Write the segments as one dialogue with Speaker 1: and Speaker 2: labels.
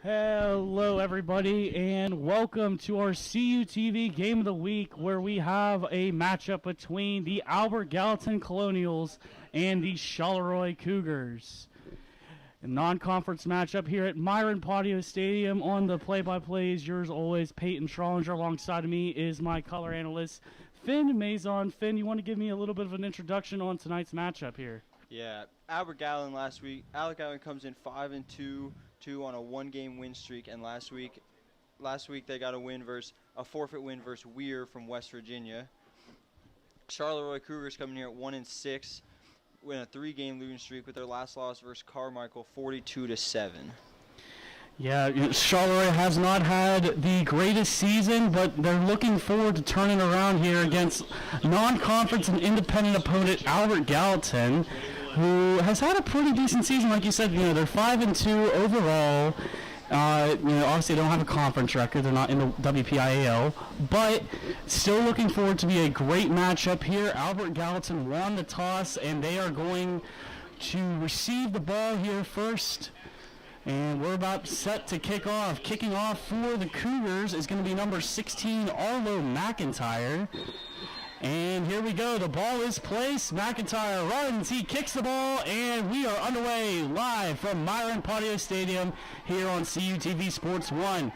Speaker 1: Hello everybody and welcome to our CUTV Game of the Week, where we have a matchup between the Albert Gallatin Colonials and the Charleroi Cougars. A non-conference matchup here at Myron Patio Stadium. On the play-by-play is yours always, Peyton Schrollinger. Alongside of me is my color analyst, Finn Maison. Finn, you want to give me a little bit of an introduction on tonight's matchup here?
Speaker 2: Yeah, Albert Gallatin last week. Albert Gallatin comes in 5-2 on a one-game win streak, and last week they got a forfeit win versus Weir from West Virginia. Charleroi Cougars coming here at 1-6, win a 3-game losing streak with their last loss versus Carmichael, 42-7.
Speaker 1: Yeah, Charleroi has not had the greatest season, but they're looking forward to turning around here against non-conference and independent opponent Albert Gallatin, who has had a pretty decent season. Like you said, they're 5-2 overall. Obviously they don't have a conference record. They're not in the WPIAL, but still looking forward to be a great matchup here. Albert Gallatin won the toss, and they are going to receive the ball here first. And we're about set to kick off. Kicking off for the Cougars is going to be number 16, Arlo McIntyre. And here we go. The ball is placed. McIntyre runs. He kicks the ball. And we are underway live from Myron Patio Stadium here on CUTV Sports 1.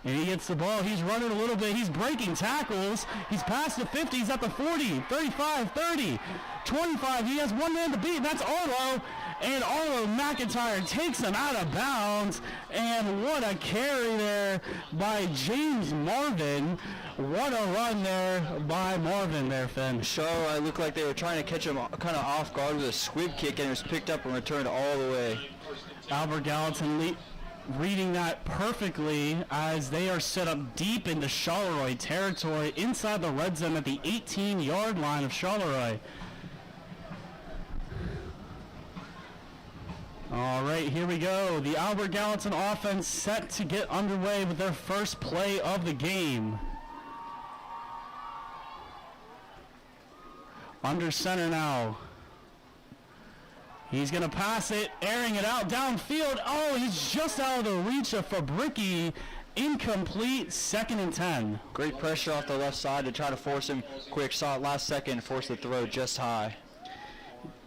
Speaker 1: And he gets the ball. He's running a little bit. He's breaking tackles. He's past the 50. He's at the 40, 35, 30, 25. He has one man to beat. That's Arlo. And Arlo McIntyre takes him out of bounds. And what a carry there by James Marvin. What a run there by Marvin there, Finn.
Speaker 2: Charleroi looked like they were trying to catch him kind of off guard with a squib kick, and it was picked up and returned all the way.
Speaker 1: Albert Gallatin reading that perfectly as they are set up deep into Charleroi territory inside the red zone at the 18-yard line of Charleroi. All right, here we go. The Albert Gallatin offense set to get underway with their first play of the game. Under center now. He's going to pass it, airing it out downfield. Oh, he's just out of the reach of Fabricki. Incomplete, 2nd and 10.
Speaker 2: Great pressure off the left side to try to force him quick. Saw it last second, force the throw just high.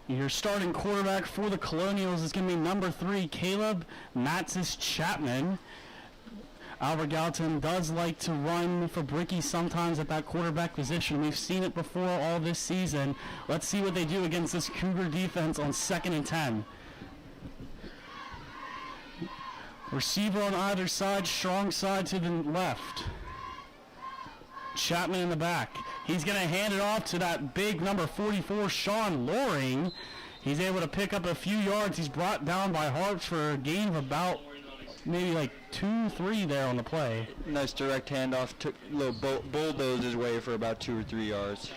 Speaker 1: Your starting quarterback for the Colonials is going to be number 3, Caleb Matsis Chapman. Albert Gallatin does like to run Fabricki sometimes at that quarterback position. We've seen it before all this season. Let's see what they do against this Cougar defense on 2nd and 10. Receiver on either side, strong side to the left. Chapman in the back. He's going to hand it off to that big number 44, Sean Loring. He's able to pick up a few yards. He's brought down by Harps for a gain of about maybe like 2-3 there on the play.
Speaker 2: Nice direct handoff. Took a little bulldozed his way for about 2 or 3 yards.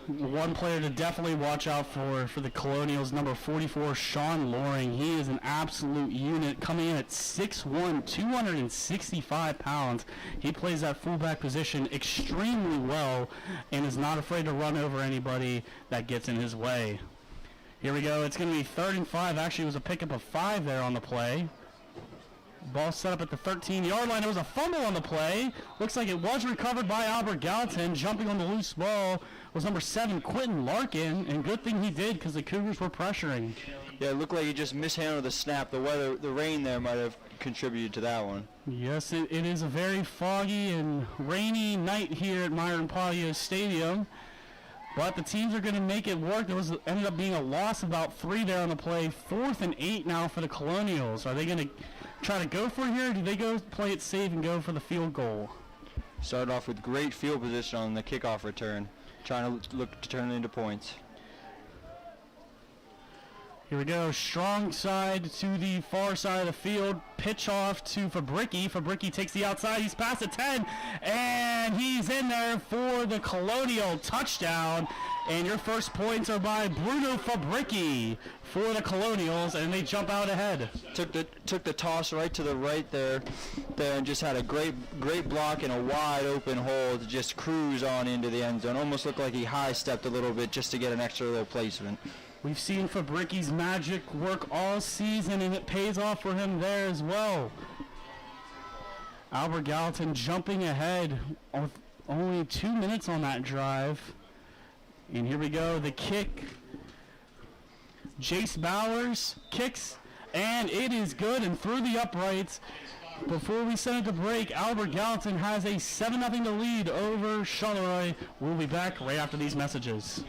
Speaker 1: One player to definitely watch out for the Colonials, number 44, Sean Loring. He is an absolute unit, coming in at 6'1", 265 pounds. He plays that fullback position extremely well and is not afraid to run over anybody that gets in his way. Here we go. It's going to be 3rd and 5. Actually, it was a pickup of 5 there on the play. Ball set up at the 13-yard line. It was a fumble on the play. Looks like it was recovered by Albert Gallatin. Jumping on the loose ball was number 7, Quentin Larkin, and good thing he did because the Cougars were pressuring.
Speaker 2: Yeah, it looked like he just mishandled the snap. The rain there might have contributed to that one.
Speaker 1: Yes, it is a very foggy and rainy night here at Myron Patio Stadium, but the teams are going to make it work. There ended up being a loss of about 3 there on the play. 4th and 8 now for the Colonials. Are they going to try to go for it here, or do they go play it safe and go for the field goal?
Speaker 2: Started off with great field position on the kickoff return, trying to look to turn it into points.
Speaker 1: Here we go, strong side to the far side of the field, pitch off to Fabricki. Fabricki takes the outside, he's past the 10, and he's in there for the Colonial touchdown. And your first points are by Bruno Fabricki for the Colonials, and they jump out ahead.
Speaker 2: Took the toss right to the right there, and just had a great block and a wide open hole to just cruise on into the end zone. Almost looked like he high-stepped a little bit just to get an extra little placement.
Speaker 1: We've seen Fabricki's magic work all season, and it pays off for him there as well. Albert Gallatin jumping ahead with only 2 minutes on that drive. And here we go, the kick. Jace Bowers kicks, and it is good and through the uprights. Before we send it to break, Albert Gallatin has a 7-0 lead over Charleroi. We'll be back right after these messages.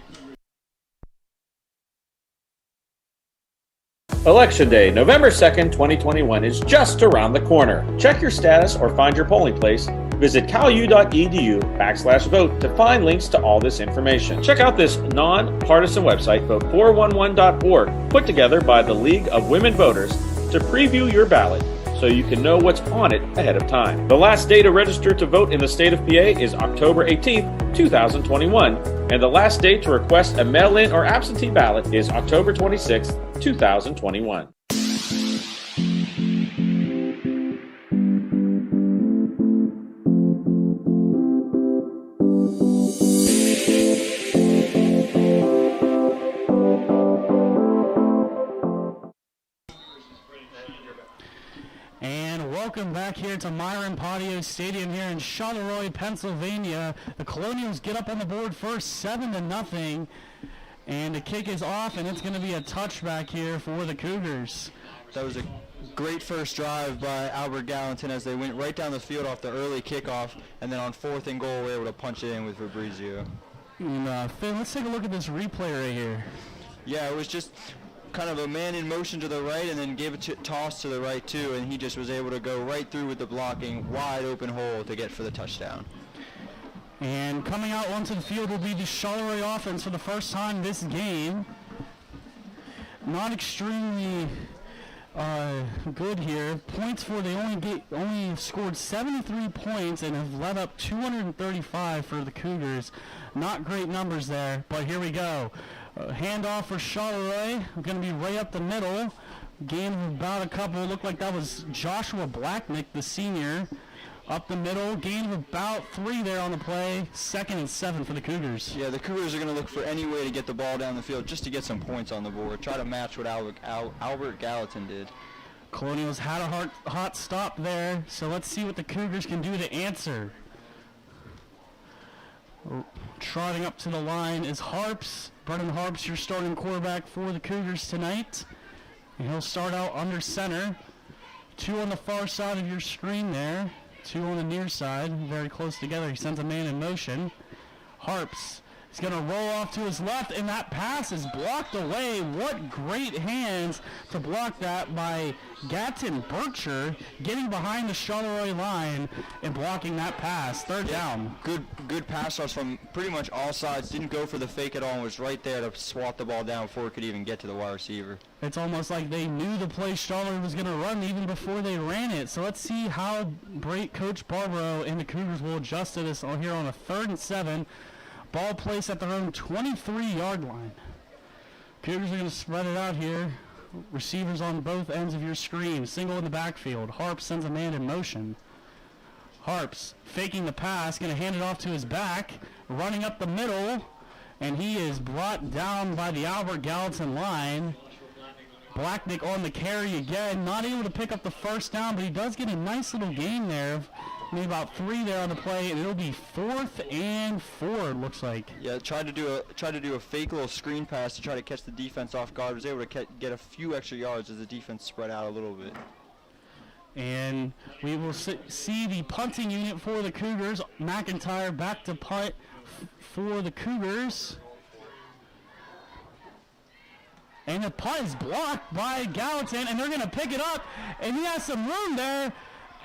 Speaker 3: Election Day, November 2nd, 2021 is just around the corner. Check your status or find your polling place. Visit calu.edu/vote to find links to all this information. Check out this non-partisan website, vote411.org, put together by the League of Women Voters to preview your ballot so you can know what's on it ahead of time. The last day to register to vote in the state of PA is October 18th, 2021, and the last day to request a mail-in or absentee ballot is October 26th, 2021.
Speaker 1: Welcome back here to Myron Patio Stadium here in Charleroi, Pennsylvania. The Colonials get up on the board first, 7-0, and the kick is off, and it's going to be a touchback here for the Cougars.
Speaker 2: That was a great first drive by Albert Gallatin as they went right down the field off the early kickoff, and then on 4th and goal, we were able to punch it in with Fabrizio.
Speaker 1: And, Finn, let's take a look at this replay right here.
Speaker 2: Yeah, it was just kind of a man in motion to the right and then gave a toss to the right too, and he just was able to go right through with the blocking, wide open hole to get for the touchdown.
Speaker 1: And coming out onto the field will be the Charleroi offense for the first time this game. Not extremely good here. Points for they only scored 73 points and have led up 235 for the Cougars. Not great numbers there, but here we go. Handoff for Charleroi. Going to be right up the middle. Gain of about a couple. Looked like that was Joshua Blacknick, the senior. Up the middle. Gain of about 3 there on the play. 2nd and 7 for the Cougars.
Speaker 2: Yeah, the Cougars are going to look for any way to get the ball down the field just to get some points on the board. Try to match what Albert Gallatin did.
Speaker 1: Colonials had a hot stop there, so let's see what the Cougars can do to answer. Trotting up to the line is Harps. Brennan Harps, your starting quarterback for the Cougars tonight. And he'll start out under center. 2 on the far side of your screen there. 2 on the near side, very close together. He sends a man in motion. Harps is going to roll off to his left, and that pass is blocked away. What great hands to block that by Gatton Bircher, getting behind the Charleroi line and blocking that pass. Third down.
Speaker 2: Good pass rush from pretty much all sides. Didn't go for the fake at all and was right there to swat the ball down before it could even get to the wide receiver.
Speaker 1: It's almost like they knew the play Charleroi was going to run even before they ran it. So let's see how great Coach Barbaro and the Cougars will adjust to this here on a 3rd and 7. Ball placed at their own 23-yard line. Cougars are going to spread it out here. Receivers on both ends of your screen. Single in the backfield. Harps sends a man in motion. Harps faking the pass, going to hand it off to his back, running up the middle, and he is brought down by the Albert Gallatin line. Blacknick on the carry again, not able to pick up the first down, but he does get a nice little gain there. Maybe about 3 there on the play, and it'll be 4th and 4, it looks like.
Speaker 2: Yeah, tried to do a fake little screen pass to try to catch the defense off guard. Was able to get a few extra yards as the defense spread out a little bit.
Speaker 1: And we will see the punting unit for the Cougars. McIntyre back to punt for the Cougars. And the punt is blocked by Gallatin, and they're going to pick it up, and he has some room there.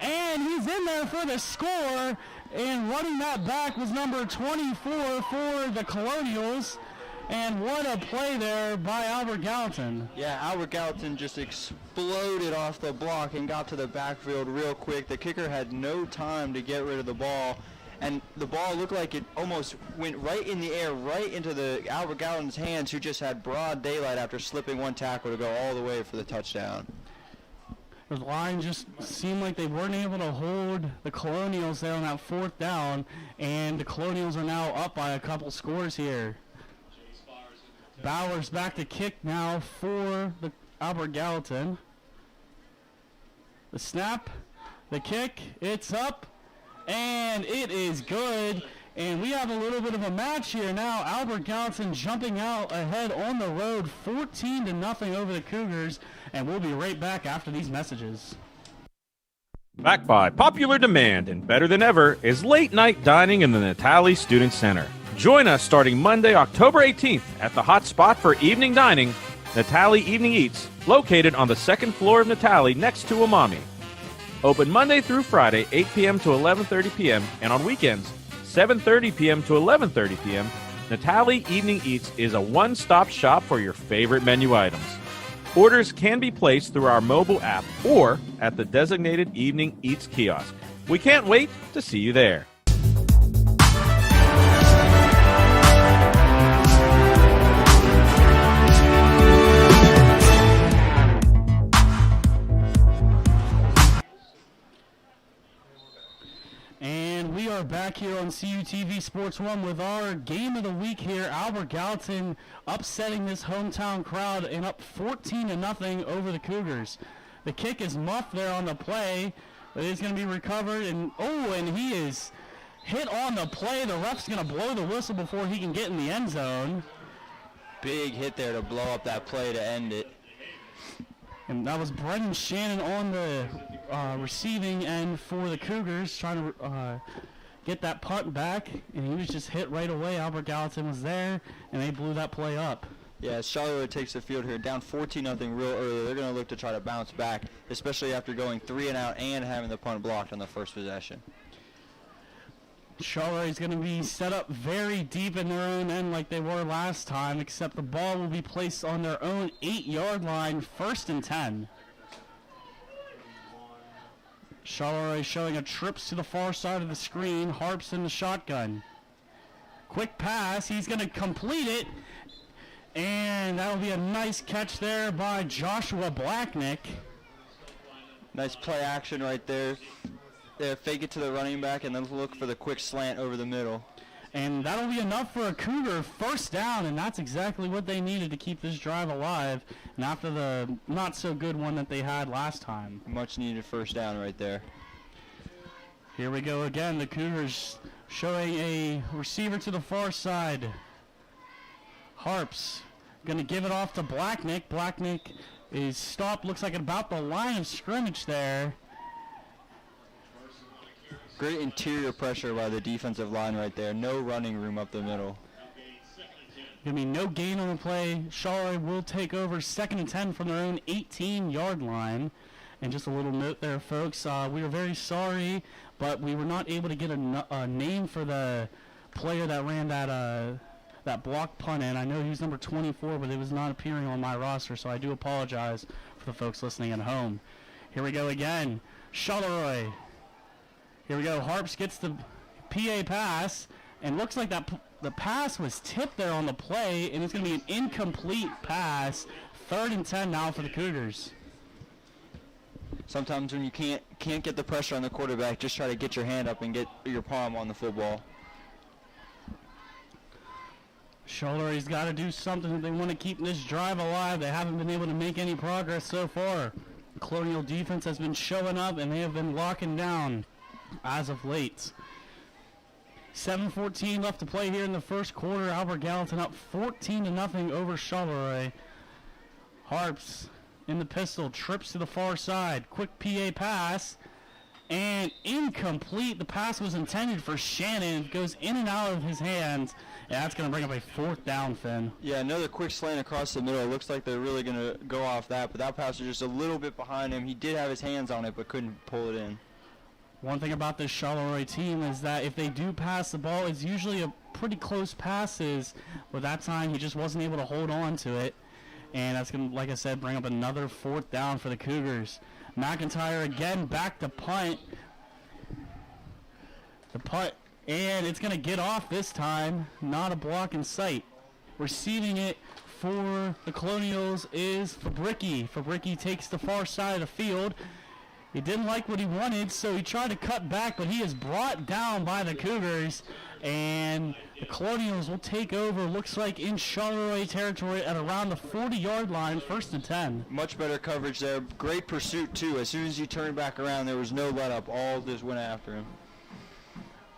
Speaker 1: And he's in there for the score, and running that back was number 24 for the Colonials. And what a play there by Albert Gallatin.
Speaker 2: Yeah, Albert Gallatin just exploded off the block and got to the backfield real quick. The kicker had no time to get rid of the ball, and the ball looked like it almost went right in the air, right into the Albert Gallatin's hands, who just had broad daylight after slipping one tackle to go all the way for the touchdown.
Speaker 1: The line just seemed like they weren't able to hold the Colonials there on that 4th down, and the Colonials are now up by a couple scores here. Bowers back to kick now for the Albert Gallatin. The snap The kick, it's up, and it is good. And we have a little bit of a match here now. Albert Gallatin jumping out ahead on the road, 14-0 over the Cougars. And we'll be right back after these messages.
Speaker 3: Back by popular demand and better than ever is late-night dining in the Natali Student Center. Join us starting Monday, October 18th at the hot spot for evening dining, Natali Evening Eats, located on the second floor of Natali next to Umami. Open Monday through Friday, 8 p.m. to 11:30 p.m., and on weekends, 7:30 p.m. to 11:30 p.m., Natali Evening Eats is a one-stop shop for your favorite menu items. Orders can be placed through our mobile app or at the designated Evening Eats kiosk. We can't wait to see you there.
Speaker 1: And we are back here on CUTV Sports 1 with our game of the week here. Albert Gallatin upsetting this hometown crowd and up 14-0 over the Cougars. The kick is muffed there on the play, but it's going to be recovered. And he is hit on the play. The ref's going to blow the whistle before he can get in the end zone.
Speaker 2: Big hit there to blow up that play to end it.
Speaker 1: And that was Brendan Shannon on the receiving end for the Cougars, trying to get that punt back, and he was just hit right away. Albert Gallatin was there, and they blew that play up.
Speaker 2: Yeah, Charleroi takes the field here, down 14-0 real early. They're going to look to try to bounce back, especially after going 3 and out and having the punt blocked on the first possession.
Speaker 1: Charleroi is going to be set up very deep in their own end like they were last time, except the ball will be placed on their own 8-yard line, 1st and 10. Charleroi showing a trips to the far side of the screen. Harps in the shotgun. Quick pass. He's going to complete it. And that'll be a nice catch there by Joshua Blacknick.
Speaker 2: Nice play action right there. Fake it to the running back and then look for the quick slant over the middle.
Speaker 1: And that'll be enough for a Cougar first down, and that's exactly what they needed to keep this drive alive. And after the not-so-good one that they had last time.
Speaker 2: Much needed first down right there.
Speaker 1: Here we go again. The Cougars showing a receiver to the far side. Harps going to give it off to Blacknick. Blacknick is stopped, looks like about the line of scrimmage there.
Speaker 2: Great interior pressure by the defensive line right there. No running room up the middle.
Speaker 1: Going to be no gain on the play. Charleroi will take over 2nd and 10 from their own 18-yard line. And just a little note there, folks. We are very sorry, but we were not able to get a name for the player that ran that block punt in. I know he was number 24, but it was not appearing on my roster, so I do apologize for the folks listening at home. Here we go again. Charleroi. Here we go. Harps gets the PA pass, and looks like that the pass was tipped there on the play, and it's going to be an incomplete pass. 3rd and 10 now for the Cougars.
Speaker 2: Sometimes when you can't get the pressure on the quarterback, just try to get your hand up and get your palm on the football.
Speaker 1: Charleroi's got to do something if they want to keep this drive alive. They haven't been able to make any progress so far. The Colonial defense has been showing up, and they have been locking down as of late. 7:14 left to play here in the first quarter. Albert Gallatin up 14-0 over Charleroi. Harps in the pistol, trips to the far side. Quick PA pass, and incomplete. The pass was intended for Shannon. It goes in and out of his hands. Yeah, that's going to bring up a 4th down, Finn.
Speaker 2: Yeah, another quick slant across the middle. It looks like they're really going to go off that, but that pass was just a little bit behind him. He did have his hands on it, but couldn't pull it in.
Speaker 1: One thing about this Charleroi team is that if they do pass the ball, it's usually a pretty close passes. But that time, he just wasn't able to hold on to it. And that's going to, like I said, bring up another 4th down for the Cougars. McIntyre again back to punt. The punt, and it's going to get off this time. Not a block in sight. Receiving it for the Colonials is Fabricki. Fabricki takes the far side of the field. He didn't like what he wanted, so he tried to cut back, but he is brought down by the Cougars. And the Colonials will take over, looks like in Charleroi territory at around the 40-yard line, 1st and 10.
Speaker 2: Much better coverage there. Great pursuit, too. As soon as he turned back around, there was no let-up. All just went after him.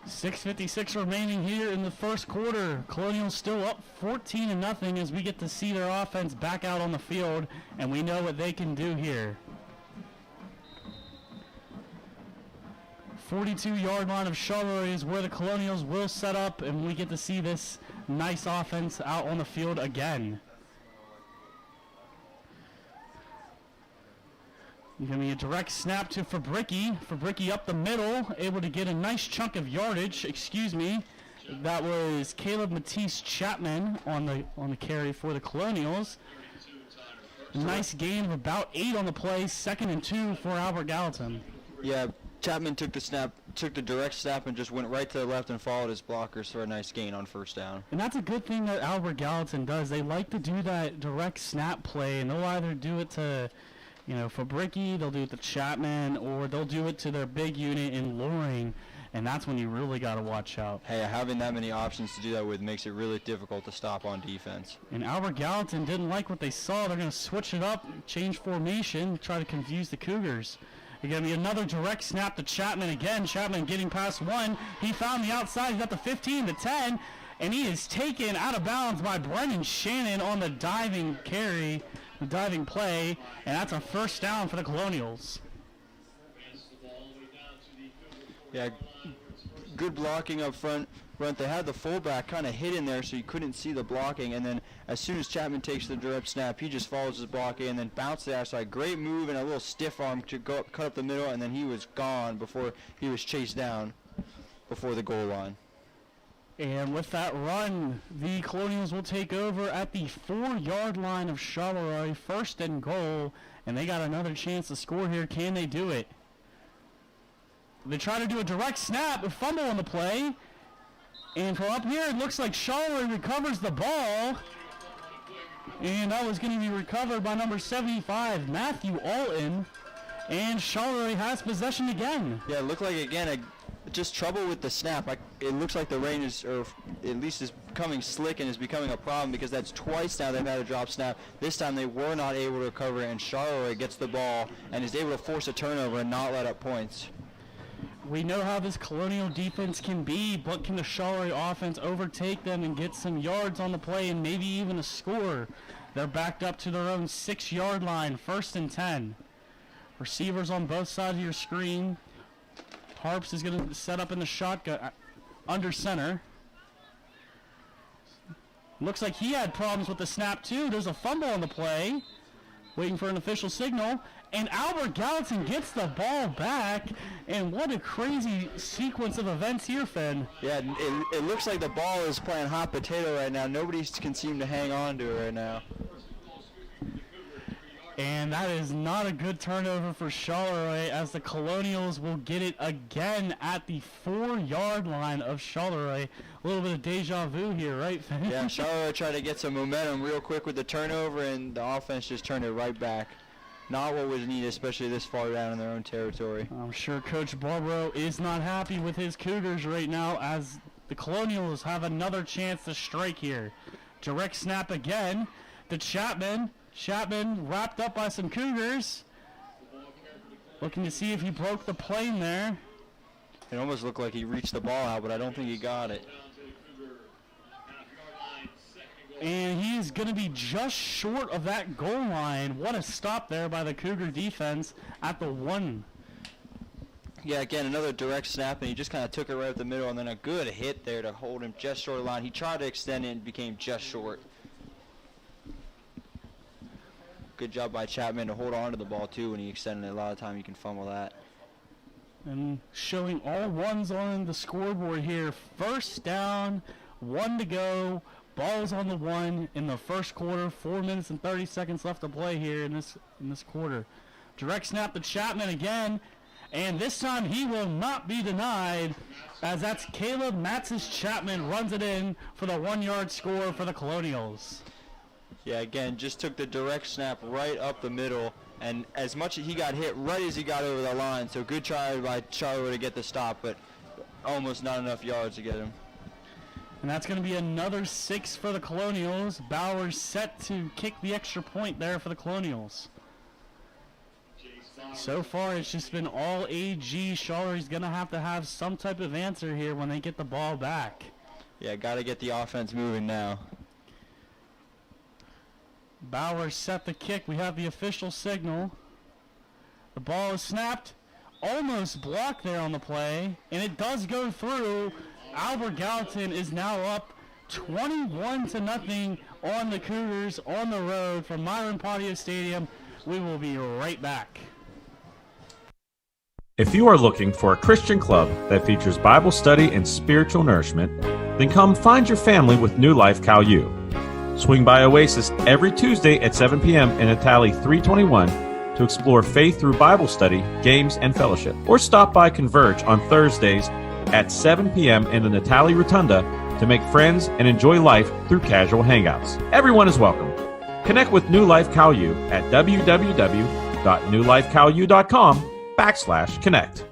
Speaker 1: 6:56 remaining here in the first quarter. Colonials still up 14-0 as we get to see their offense back out on the field, and we know what they can do here. 42-yard line of Charleroi is where the Colonials will set up, and we get to see this nice offense out on the field again. Going to be a direct snap to Fabricki. Fabricki up the middle, able to get a nice chunk of yardage. Excuse me. That was Caleb Matisse Chapman on the carry for the Colonials. A nice gain of about 8 on the play. 2nd and 2 for Albert Gallatin.
Speaker 2: Yeah, Chapman took the direct snap and just went right to the left and followed his blockers for a nice gain on 1st down.
Speaker 1: And that's a good thing that Albert Gallatin does. They like to do that direct snap play, and they'll either do it to, Fabricki, they'll do it to Chapman, or they'll do it to their big unit in Loring, and that's when you really got to watch out.
Speaker 2: Hey, having that many options to do that with makes it really difficult to stop on defense.
Speaker 1: And Albert Gallatin didn't like what they saw. They're going to switch it up, change formation, try to confuse the Cougars. There's going to be another direct snap to Chapman again. Chapman getting past 1. He found the outside. He's got the 15, the 10, and he is taken out of bounds by Brennan Shannon on the diving carry, the diving play, and that's a 1st down for the Colonials.
Speaker 2: Yeah, good blocking up front. They had the fullback kind of hidden there so you couldn't see the blocking, and then as soon as Chapman takes the direct snap, he just follows his blocking and then bounces the outside. Great move and a little stiff arm to go up, cut up the middle, and then he was gone before he was chased down before the goal line.
Speaker 1: And with that run, the Colonials will take over at the 4-yard line of Charleroi, 1st and goal, and they got another chance to score here. Can they do it? They try to do a direct snap, a fumble on the play. And from up here, it looks like Charleroi recovers the ball. And that was going to be recovered by number 75, Matthew Alton. And Charleroi has possession again.
Speaker 2: Yeah, it looked like, again, just trouble with the snap. It looks like the rain is, or at least is becoming slick and is becoming a problem because that's twice now they've had a drop snap. This time they were not able to recover, and Charleroi gets the ball and is able to force a turnover and not let up points.
Speaker 1: We know how this Colonial defense can be, but can the Charleroi offense overtake them and get some yards on the play and maybe even a score? They're backed up to their own 6-yard line, 1st and 10. Receivers on both sides of your screen. Harps is going to set up in the shotgun under center. Looks like he had problems with the snap too. There's a fumble on the play. Waiting for an official signal. And Albert Gallatin gets the ball back. And what a crazy sequence of events here, Finn.
Speaker 2: Yeah, it looks like the ball is playing hot potato right now. Nobody can seem to hang on to it right now.
Speaker 1: And that is not a good turnover for Charleroi, as the Colonials will get it again at the 4-yard line of Charleroi. A little bit of deja vu here, right, Finn?
Speaker 2: Yeah, Charleroi tried to get some momentum real quick with the turnover, and the offense just turned it right back. Not what was needed, especially this far down in their own territory.
Speaker 1: I'm sure Coach Barbaro is not happy with his Cougars right now, as the Colonials have another chance to strike here. Direct snap again to Chapman. Chapman wrapped up by some Cougars. Looking to see if he broke the plane there.
Speaker 2: It almost looked like he reached the ball out, but I don't think he got it.
Speaker 1: And he is going to be just short of that goal line. What a stop there by the Cougar defense at the 1.
Speaker 2: Yeah, again, another direct snap, and he just kind of took it right up the middle, and then a good hit there to hold him just short of the line. He tried to extend it and became just short. Good job by Chapman to hold on to the ball, too, when he extended it. A lot of time you can fumble that.
Speaker 1: And showing all ones on the scoreboard here. 1st down, 1 to go. Ball's on the 1 in the first quarter. 4 minutes and 30 seconds left to play here in this quarter. Direct snap to Chapman again. And this time he will not be denied, as that's Caleb Matsis Chapman runs it in for the 1-yard score for the Colonials.
Speaker 2: Yeah, again, just took the direct snap right up the middle, and as much as he got hit right as he got over the line, so good try by Charleroi to get the stop, but almost not enough yards to get him.
Speaker 1: And that's going to be another 6 for the Colonials. Bowers set to kick the extra point there for the Colonials. So far, it's just been all AG. Charleroi's going to have some type of answer here when they get the ball back.
Speaker 2: Yeah, got to get the offense moving now.
Speaker 1: Bowers set the kick. We have the official signal. The ball is snapped. Almost blocked there on the play. And it does go through. Albert Gallatin is now up 21-0 on the Cougars on the road from Myron Patio Stadium. We will be right back.
Speaker 3: If you are looking for a Christian club that features Bible study and spiritual nourishment, then come find your family with New Life Cal U. Swing by Oasis every Tuesday at 7 p.m. in Natali 321 to explore faith through Bible study, games, and fellowship. Or stop by Converge on Thursdays at 7 p.m. in the Natali Rotunda to make friends and enjoy life through casual hangouts. Everyone is welcome. Connect with New Life Cal U at www.newlifecalu.com/connect.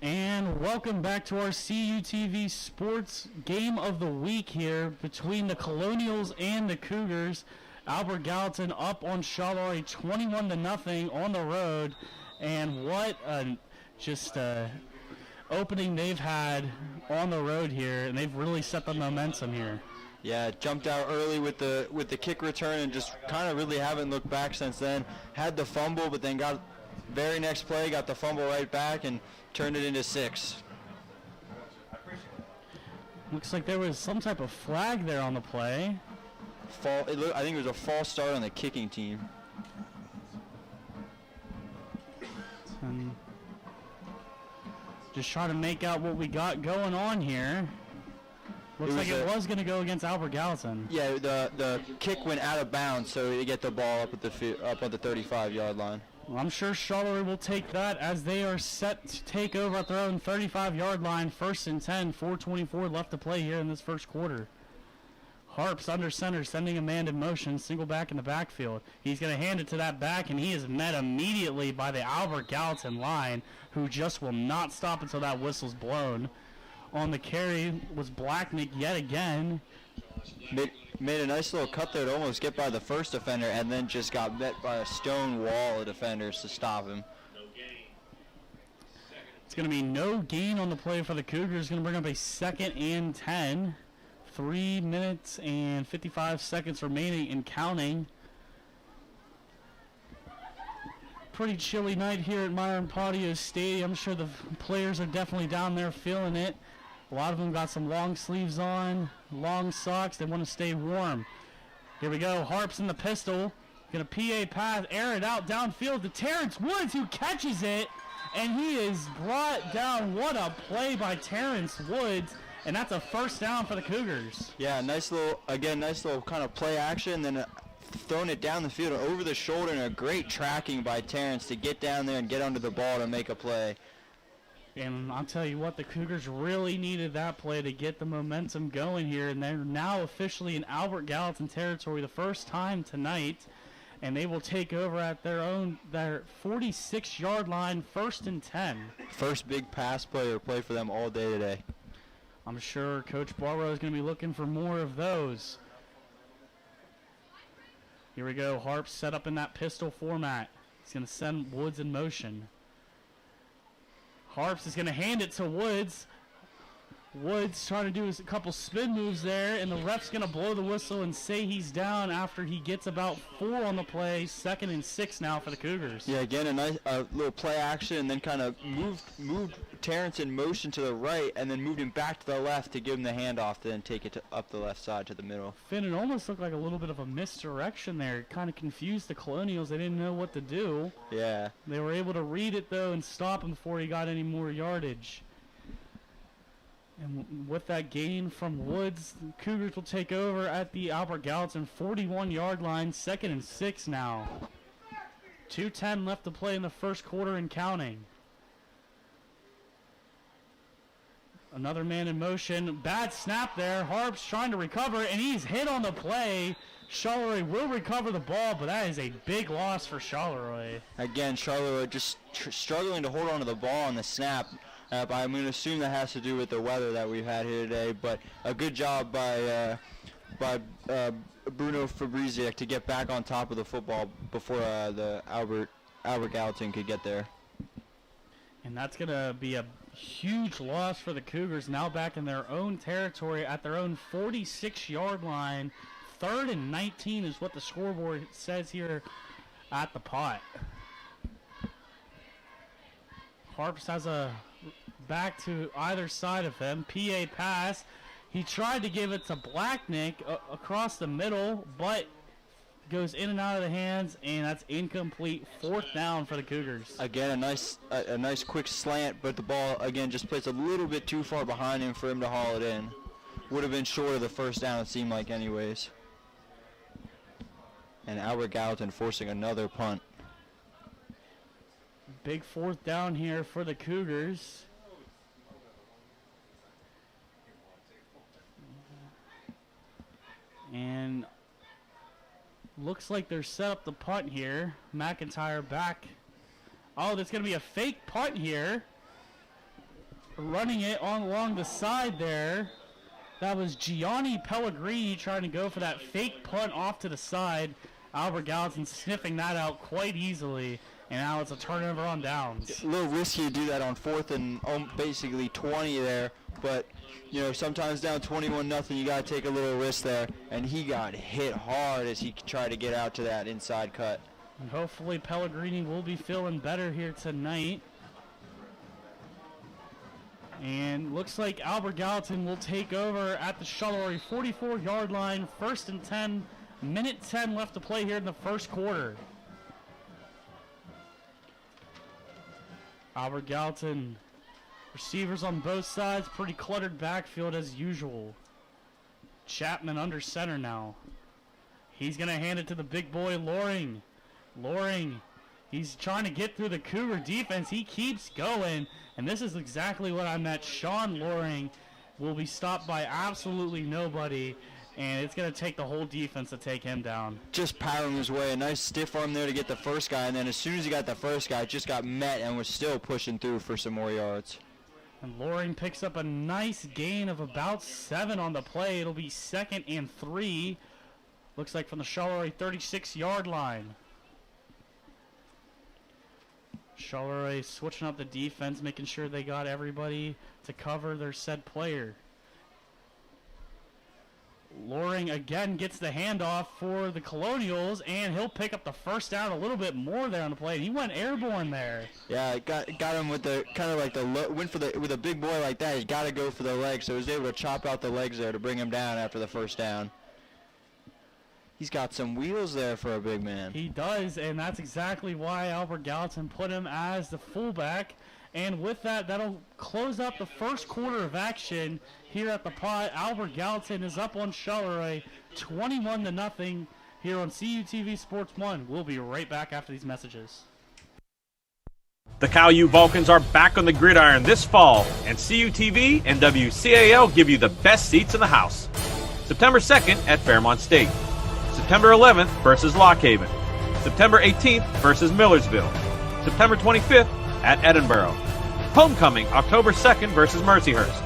Speaker 1: And welcome back to our CUTV Sports Game of the Week here between the Colonials and the Cougars. Albert Gallatin up on Charleroi 21-0 on the road. And what a opening they've had on the road here, and they've really set the momentum here.
Speaker 2: Yeah, jumped out early with the kick return and just kind of really haven't looked back since then. Had the fumble, but then got very next play, got the fumble right back and turned it into 6.
Speaker 1: Looks like there was some type of flag there on the play.
Speaker 2: I think it was a false start on the kicking team.
Speaker 1: And just trying to make out what we got going on here. Looks like it was going to go against Albert Gallatin.
Speaker 2: Yeah, the kick went out of bounds, so they get the ball up at the 35-yard line.
Speaker 1: Well, I'm sure Charleroi will take that as they are set to take over at their own 35-yard line. 1st and 10, 4:24 left to play here in this first quarter. Harps under center, sending a man in motion, single back in the backfield. He's going to hand it to that back, and he is met immediately by the Albert Gallatin line, who just will not stop until that whistle's blown. On the carry was Blacknick yet again.
Speaker 2: Made a nice little cut there to almost get by the first defender, and then just got met by a stone wall of defenders to stop him.
Speaker 1: It's going to be no gain on the play for the Cougars. Going to bring up a 2nd and 10. 3 minutes and 55 seconds remaining and counting. Pretty chilly night here at Myron Patio Stadium. I'm sure the players are definitely down there feeling it. A lot of them got some long sleeves on, long socks. They want to stay warm. Here we go. Harps in the pistol. Going to PA pass, air it out downfield to Terrence Woods, who catches it. And he is brought down. What a play by Terrence Woods. And that's a first down for the Cougars.
Speaker 2: Yeah, nice little kind of play action, then throwing it down the field over the shoulder, and a great tracking by Terrence to get down there and get under the ball to make a play.
Speaker 1: And I'll tell you what, the Cougars really needed that play to get the momentum going here, and they're now officially in Albert Gallatin territory the first time tonight, and they will take over at their 46-yard line, 1st and 10.
Speaker 2: First big pass play or play for them all day today.
Speaker 1: I'm sure Coach Barrow is going to be looking for more of those. Here we go. Harps set up in that pistol format. He's going to send Woods in motion. Harps is going to hand it to Woods. Woods trying to do a couple spin moves there, and the ref's going to blow the whistle and say he's down after he gets about 4 on the play. 2nd and 6 now for the Cougars.
Speaker 2: Yeah, again, a nice little play action, and then kind of moved Terrence in motion to the right, and then moved him back to the left to give him the handoff, to then take it up the left side to the middle.
Speaker 1: Finn, it almost looked like a little bit of a misdirection there. It kind of confused the Colonials. They didn't know what to do.
Speaker 2: Yeah.
Speaker 1: They were able to read it, though, and stop him before he got any more yardage. And with that gain from Woods, the Cougars will take over at the Albert Gallatin 41-yard line, 2nd and 6 now. 2:10 left to play in the first quarter and counting. Another man in motion. Bad snap there. Harps trying to recover, and he's hit on the play. Charleroi will recover the ball, but that is a big loss for Charleroi.
Speaker 2: Again, Charleroi just struggling to hold on to the ball on the snap. I'm going to assume that has to do with the weather that we've had here today, but a good job by Bruno Fabriziak to get back on top of the football before the Albert Gallatin could get there.
Speaker 1: And that's going to be a huge loss for the Cougars, now back in their own territory at their own 46-yard line. 3rd and 19 is what the scoreboard says here at the pot. Harps has a back to either side of him. PA pass. He tried to give it to Blacknick across the middle, but goes in and out of the hands, and that's incomplete. 4th down for the Cougars.
Speaker 2: Again, a nice quick slant, but the ball, again, just placed a little bit too far behind him for him to haul it in. Would have been short of the 1st down, it seemed like, anyways. And Albert Gallatin forcing another punt.
Speaker 1: Big 4th down here for the Cougars. And looks like they're set up the punt here. McIntyre back. Oh, there's going to be a fake punt here. Running it on along the side there. That was Gianni Pellegrini trying to go for that fake punt off to the side. Albert Gallatin sniffing that out quite easily. And now it's a turnover on downs.
Speaker 2: A little risky to do that on 4th and basically 20 there. But, you know, sometimes down 21-0, you got to take a little risk there. And he got hit hard as he tried to get out to that inside cut.
Speaker 1: And hopefully Pellegrini will be feeling better here tonight. And looks like Albert Gallatin will take over at the Charleroi 44-yard line. 1st and 10, minute 10 left to play here in the 1st quarter. Albert Gallatin, receivers on both sides, pretty cluttered backfield as usual. Chapman under center now. He's going to hand it to the big boy, Loring. Loring, he's trying to get through the Cougar defense. He keeps going, and this is exactly what I meant. Sean Loring will be stopped by absolutely nobody, and it's going to take the whole defense to take him down.
Speaker 2: Just powering his way. A nice stiff arm there to get the first guy, and then as soon as he got the first guy, just got met and was still pushing through for some more yards.
Speaker 1: And Loring picks up a nice gain of about 7 on the play. It'll be 2nd and 3. Looks like from the Charleroi 36-yard line. Charleroi switching up the defense, making sure they got everybody to cover their said player. Loring again gets the handoff for the Colonials, and he'll pick up the 1st down a little bit more there on the play. He went airborne there.
Speaker 2: Yeah, got him with the kind of like with a big boy like that. He's got to go for the legs, so he was able to chop out the legs there to bring him down after the 1st down. He's got some wheels there for a big man.
Speaker 1: He does, and that's exactly why Albert Gallatin put him as the fullback. And with that, that'll close up the 1st quarter of action here at the pot. Albert Gallatin is up on Charleroi 21-0 here on CUTV Sports 1. We'll be right back after these messages.
Speaker 3: The Cal U Vulcans are back on the gridiron this fall, and CUTV and WCAL give you the best seats in the house. September 2nd at Fairmont State. September 11th versus Lock Haven. September 18th versus Millersville. September 25th at Edinburgh. Homecoming, October 2nd versus Mercyhurst.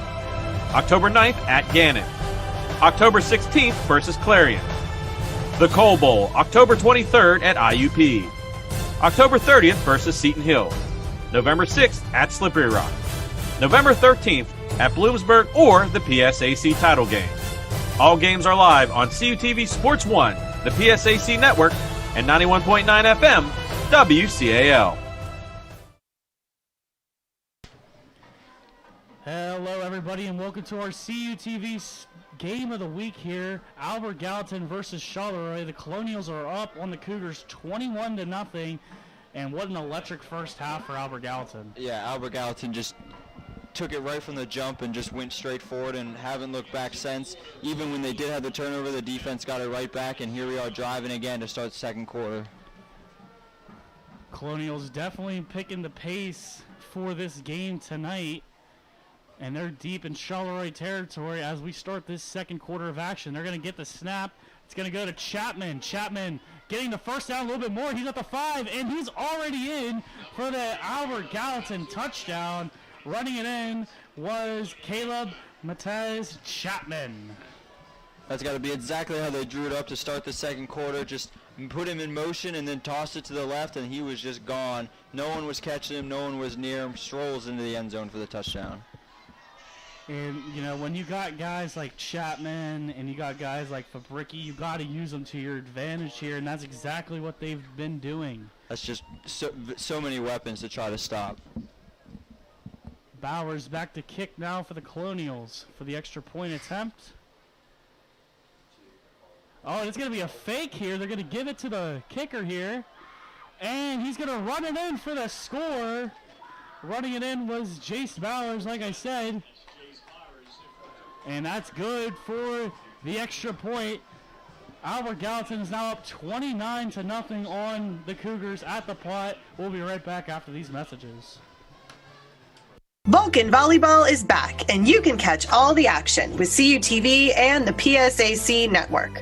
Speaker 3: October 9th at Gannon. October 16th versus Clarion. The Coal Bowl, October 23rd at IUP. October 30th versus Seton Hill. November 6th at Slippery Rock. November 13th at Bloomsburg or the PSAC title game. All games are live on CUTV Sports 1, the PSAC network, and 91.9 FM, WCAL.
Speaker 1: Hello, everybody, and welcome to our CUTV game of the week here. Albert Gallatin versus Charleroi. The Colonials are up on the Cougars 21-0, and what an electric first half for Albert Gallatin.
Speaker 2: Yeah, Albert Gallatin just took it right from the jump and just went straight forward and haven't looked back since. Even when they did have the turnover, the defense got it right back, and here we are driving again to start the 2nd quarter.
Speaker 1: Colonials definitely picking the pace for this game tonight. And they're deep in Charleroi territory as we start this second quarter of action. They're going to get the snap. It's going to go to Chapman. Chapman getting the first down a little bit more. He's at the 5, and he's already in for the Albert Gallatin touchdown. Running it in was Caleb Matez Chapman.
Speaker 2: That's got to be exactly how they drew it up to start the second quarter. Just put him in motion and then tossed it to the left, and he was just gone. No one was catching him. No one was near him. Strolls into the end zone for the touchdown.
Speaker 1: And, you know, when you got guys like Chapman and you got guys like Fabricki, you got to use them to your advantage here, and that's exactly what they've been doing.
Speaker 2: That's just so many weapons to try to stop.
Speaker 1: Bowers back to kick now for the Colonials for the extra point attempt. Oh, it's going to be a fake here. They're going to give it to the kicker here, and he's going to run it in for the score. Running it in was Jace Bowers, like I said. And that's good for the extra point. Albert Gallatin is now up 29-0 on the Cougars at the plot. We'll be right back after these messages.
Speaker 4: Vulcan Volleyball is back, and you can catch all the action with CUTV and the PSAC network.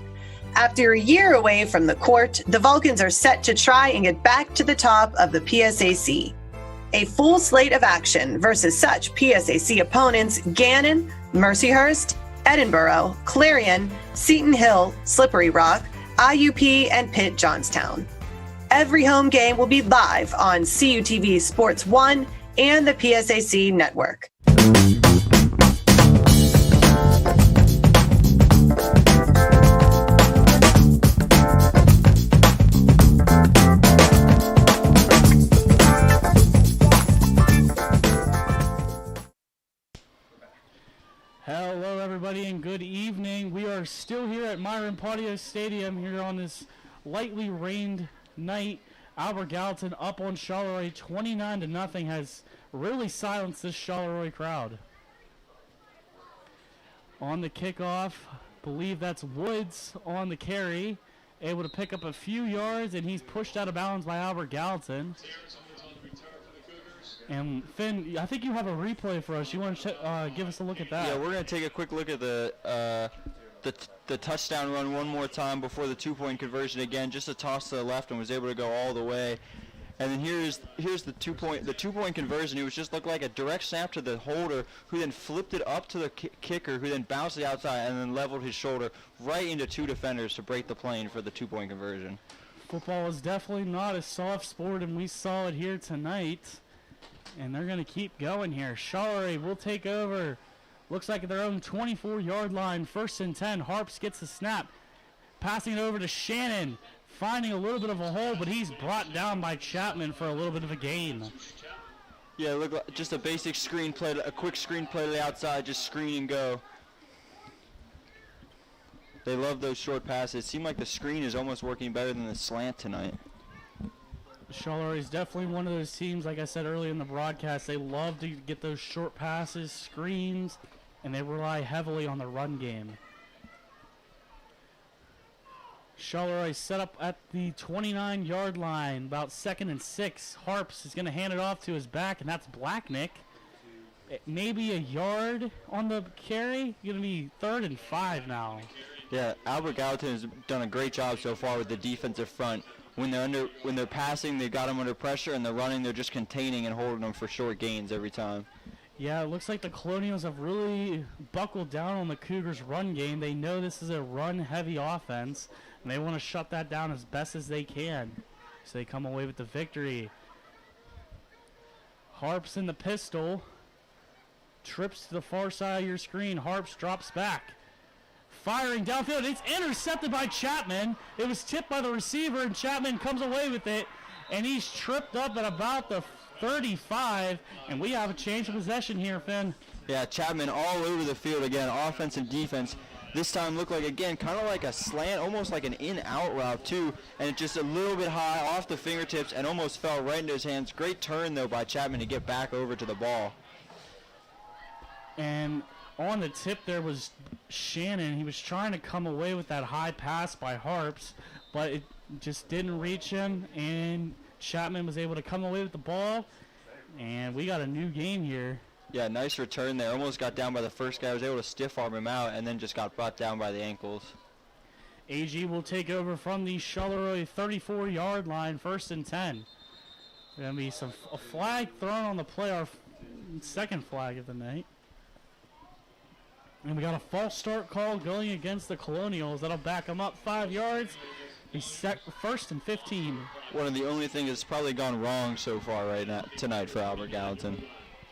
Speaker 4: After a year away from the court, the Vulcans are set to try and get back to the top of the PSAC. A full slate of action versus such PSAC opponents Gannon, Mercyhurst, Edinburgh, Clarion, Seton Hill, Slippery Rock, IUP, and Pitt Johnstown. Every home game will be live on CUTV Sports 1 and the PSAC network.
Speaker 1: Hello, everybody, and good evening. We are still here at Myron Patio Stadium here on this lightly rained night. Albert Gallatin up on Charleroi 29-0 has really silenced this Charleroi crowd. On the kickoff, believe that's Woods on the carry, able to pick up a few yards, and he's pushed out of bounds by Albert Gallatin. And Finn, I think you have a replay for us. You want to give us a look at that?
Speaker 2: Yeah, we're going to take a quick look at the touchdown run one more time before the 2-point conversion again. Just a toss to the left and was able to go all the way. And then here's the 2-point conversion. It was just looked like a direct snap to the holder, who then flipped it up to the kicker, who then bounced it outside and then leveled his shoulder right into 2 defenders to break the plane for the 2-point conversion.
Speaker 1: Football is definitely not a soft sport, and we saw it here tonight. And they're going to keep going here. Charleroi will take over. Looks like their own 24-yard line. 1st and 10. Harps gets the snap. Passing it over to Shannon. Finding a little bit of a hole, but he's brought down by Chapman for a little bit of a gain.
Speaker 2: Yeah, look like just a basic screen play, a quick screen play to the outside, just screen and go. They love those short passes. It seemed like the screen is almost working better than the slant tonight.
Speaker 1: Charleroi is definitely one of those teams, like I said earlier in the broadcast, they love to get those short passes, screens, and they rely heavily on the run game. Charleroi set up at the 29-yard line, about 2nd and 6. Harps is going to hand it off to his back, and that's Blacknick. Maybe a yard on the carry. Going to be 3rd and 5 now.
Speaker 2: Yeah, Albert Gallatin has done a great job so far with the defensive front. When they're passing, they got them under pressure, and they're running, they're just containing and holding them for short gains every time.
Speaker 1: Yeah, it looks like the Colonials have really buckled down on the Cougars' run game. They know this is a run-heavy offense, and they want to shut that down as best as they can. So they come away with the victory. Harps in the pistol. Trips to the far side of your screen. Harps drops back. Firing downfield. It's intercepted by Chapman. It was tipped by the receiver, and Chapman comes away with it. And he's tripped up at about the 35. And we have a change of possession here, Finn.
Speaker 2: Yeah, Chapman all over the field again, offense and defense. This time looked like, again, kind of like a slant, almost like an in-out route, too. And it just a little bit high off the fingertips and almost fell right into his hands. Great turn, though, by Chapman to get back over to the ball.
Speaker 1: And on the tip there was Shannon. He was trying to come away with that high pass by Harps, but it just didn't reach him, and Chapman was able to come away with the ball, and we got a new game here.
Speaker 2: Yeah, nice return there. Almost got down by the first guy. Was able to stiff arm him out and then just got brought down by the ankles.
Speaker 1: AG will take over from the Charleroi 34-yard line, 1st and 10. Going to be a flag thrown on the play, our second flag of the night. And we got a false start call going against the Colonials. That'll back them up 5 yards. He's set 1st and 15.
Speaker 2: One of the only things that's probably gone wrong so far right now tonight for Albert Gallatin.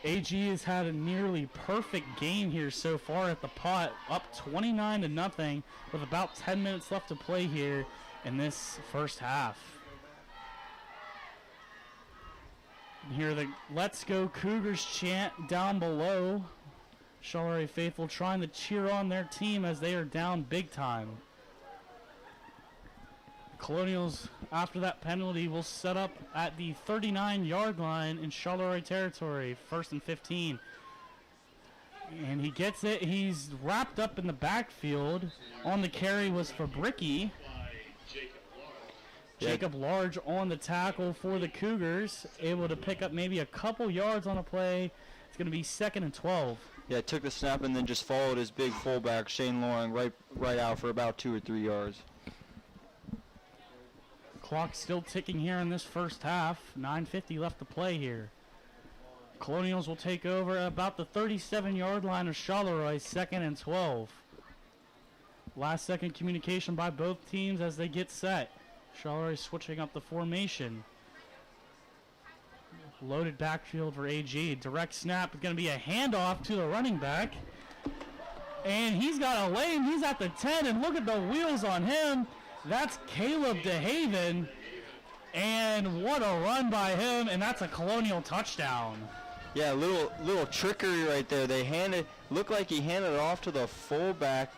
Speaker 1: AG has had a nearly perfect game here so far at the pot, up 29-0 with about 10 minutes left to play here in this first half. And hear the "Let's Go Cougars" chant down below. Charleroi faithful trying to cheer on their team as they are down big time. Colonials, after that penalty, will set up at the 39-yard line in Charleroi territory, 1st and 15. And he gets it. He's wrapped up in the backfield. On the carry was Fabricki. Jacob Large on the tackle for the Cougars, able to pick up maybe a couple yards on a play. It's going to be 2nd and 12.
Speaker 2: Yeah, took the snap and then just followed his big fullback, Shane Loring, right out for about 2 or 3 yards.
Speaker 1: Clock still ticking here in this first half. 9:50 left to play here. Colonials will take over about the 37-yard line of Charleroi, 2nd and 12. Last second communication by both teams as they get set. Charleroi switching up the formation. Loaded backfield for AG. Direct snap is going to be a handoff to the running back. And he's got a lane. He's at the 10, and look at the wheels on him. That's Caleb DeHaven, and what a run by him, and that's a Colonial touchdown.
Speaker 2: Yeah, little trickery right there. Looked like he handed it off to the fullback,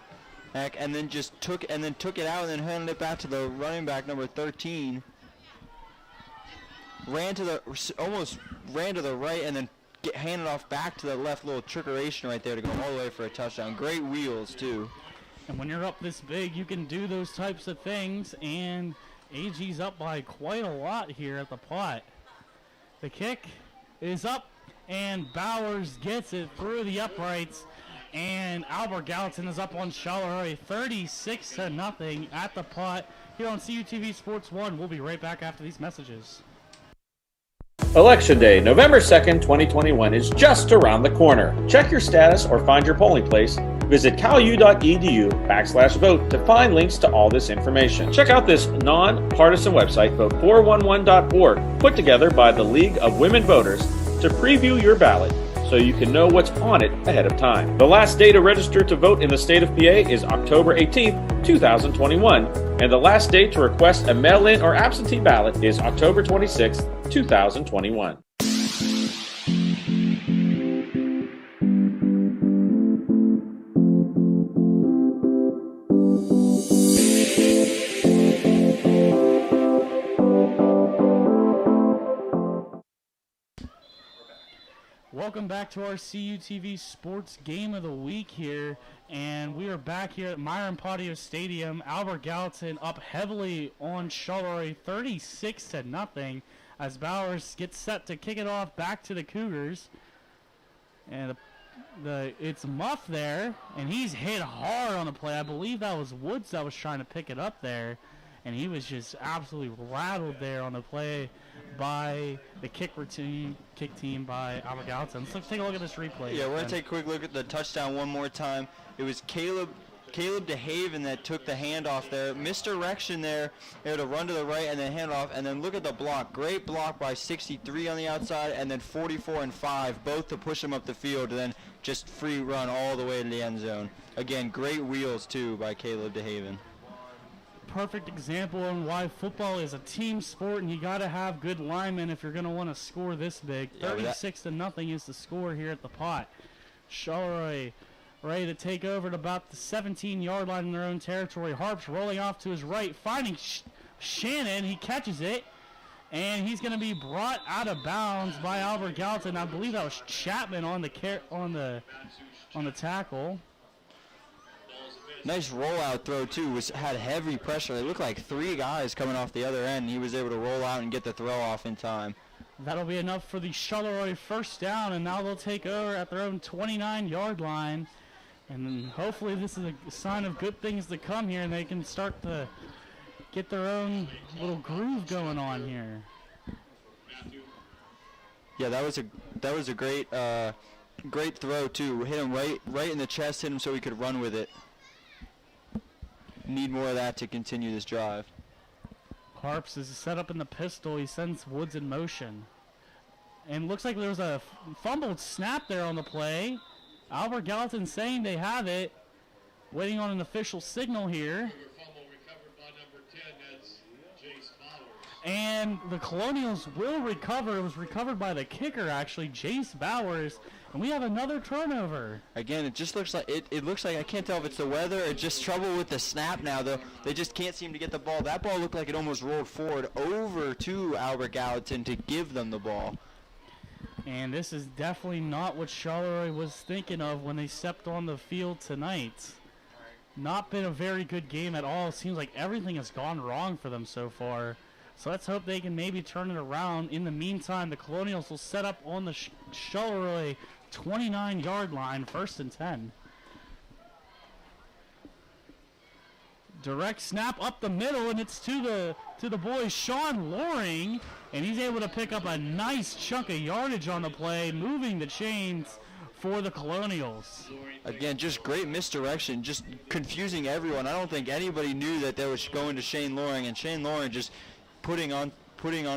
Speaker 2: and then took it out and then handed it back to the running back, number 13. Almost ran to the right and then handed off back to the left. Little trickeration right there to go all the way for a touchdown. Great wheels too.
Speaker 1: And when you're up this big, you can do those types of things, and AG's up by quite a lot here at the pot. The kick is up, and Bowers gets it through the uprights, and Albert Gallatin is up on Charleroi 36-0 at the pot here on CUTV Sports 1. We'll be right back after these messages.
Speaker 3: Election Day, November 2nd, 2021 is just around the corner. Check your status or find your polling place. Visit calu.edu/vote to find links to all this information. Check out this non-partisan website, vote411.org, put together by the League of Women Voters to preview your ballot so you can know what's on it ahead of time. The last day to register to vote in the state of PA is October 18th, 2021, and the last day to request a mail-in or absentee ballot is October 26th, 2021.
Speaker 1: Welcome back to our CUTV Sports Game of the Week here, and we are back here at Myron Patio Stadium. Albert Gallatin up heavily on Charleroi 36-0 as Bowers gets set to kick it off back to the Cougars. And it's Muff there, and he's hit hard on the play. I believe that was Woods that was trying to pick it up there, and he was just absolutely rattled there on the play by the kick team by Albert Gallatin. So let's take a look at this replay.
Speaker 2: Yeah, we're going to take a quick look at the touchdown one more time. It was Caleb DeHaven that took the handoff there. Misdirection there to run to the right and then hand off. And then look at the block. Great block by 63 on the outside and then 44 and 5, both to push him up the field and then just free run all the way to the end zone. Again, great wheels, too, by Caleb DeHaven.
Speaker 1: Perfect example on why football is a team sport, and you got to have good linemen if you're going to want to score this big. 36-0 is the score here at the pot. Charleroi ready to take over at about the 17-yard line in their own territory. Harps rolling off to his right, finding Shannon. He catches it, and he's going to be brought out of bounds by Albert Gallatin. I believe that was Chapman on the tackle.
Speaker 2: Nice rollout throw, too. Had heavy pressure. It looked like 3 guys coming off the other end. He was able to roll out and get the throw off in time.
Speaker 1: That'll be enough for the Charleroi first down, and now they'll take over at their own 29-yard line. And then hopefully this is a sign of good things to come here, and they can start to get their own little groove going on here.
Speaker 5: Yeah, that was a great great throw too. Hit him right in the chest, hit him so he could run with it. Need more of that to continue this drive.
Speaker 1: Harps is set up in the pistol. He sends Woods in motion. And looks like there was a fumbled snap there on the play. Albert Gallatin saying they have it. Waiting on an official signal here. And the Colonials will recover. It was recovered by the kicker, actually, Jace Bowers. And we have another turnover.
Speaker 5: Again, it just looks like it looks like I can't tell if it's the weather or just trouble with the snap now, though. They just can't seem to get the ball. That ball looked like it almost rolled forward over to Albert Gallatin to give them the ball.
Speaker 1: And this is definitely not what Charleroi was thinking of when they stepped on the field tonight. Not been a very good game at all. It seems like everything has gone wrong for them so far. So let's hope they can maybe turn it around. In the meantime, the Colonials will set up on the Charleroi 29-yard line, 1st and 10. Direct snap up the middle, and it's to the boy Sean Loring, and he's able to pick up a nice chunk of yardage on the play, moving the chains for the Colonials.
Speaker 5: Again, just great misdirection, just confusing everyone. I don't think anybody knew that they was going to Shane Loring, and Shane Loring just putting on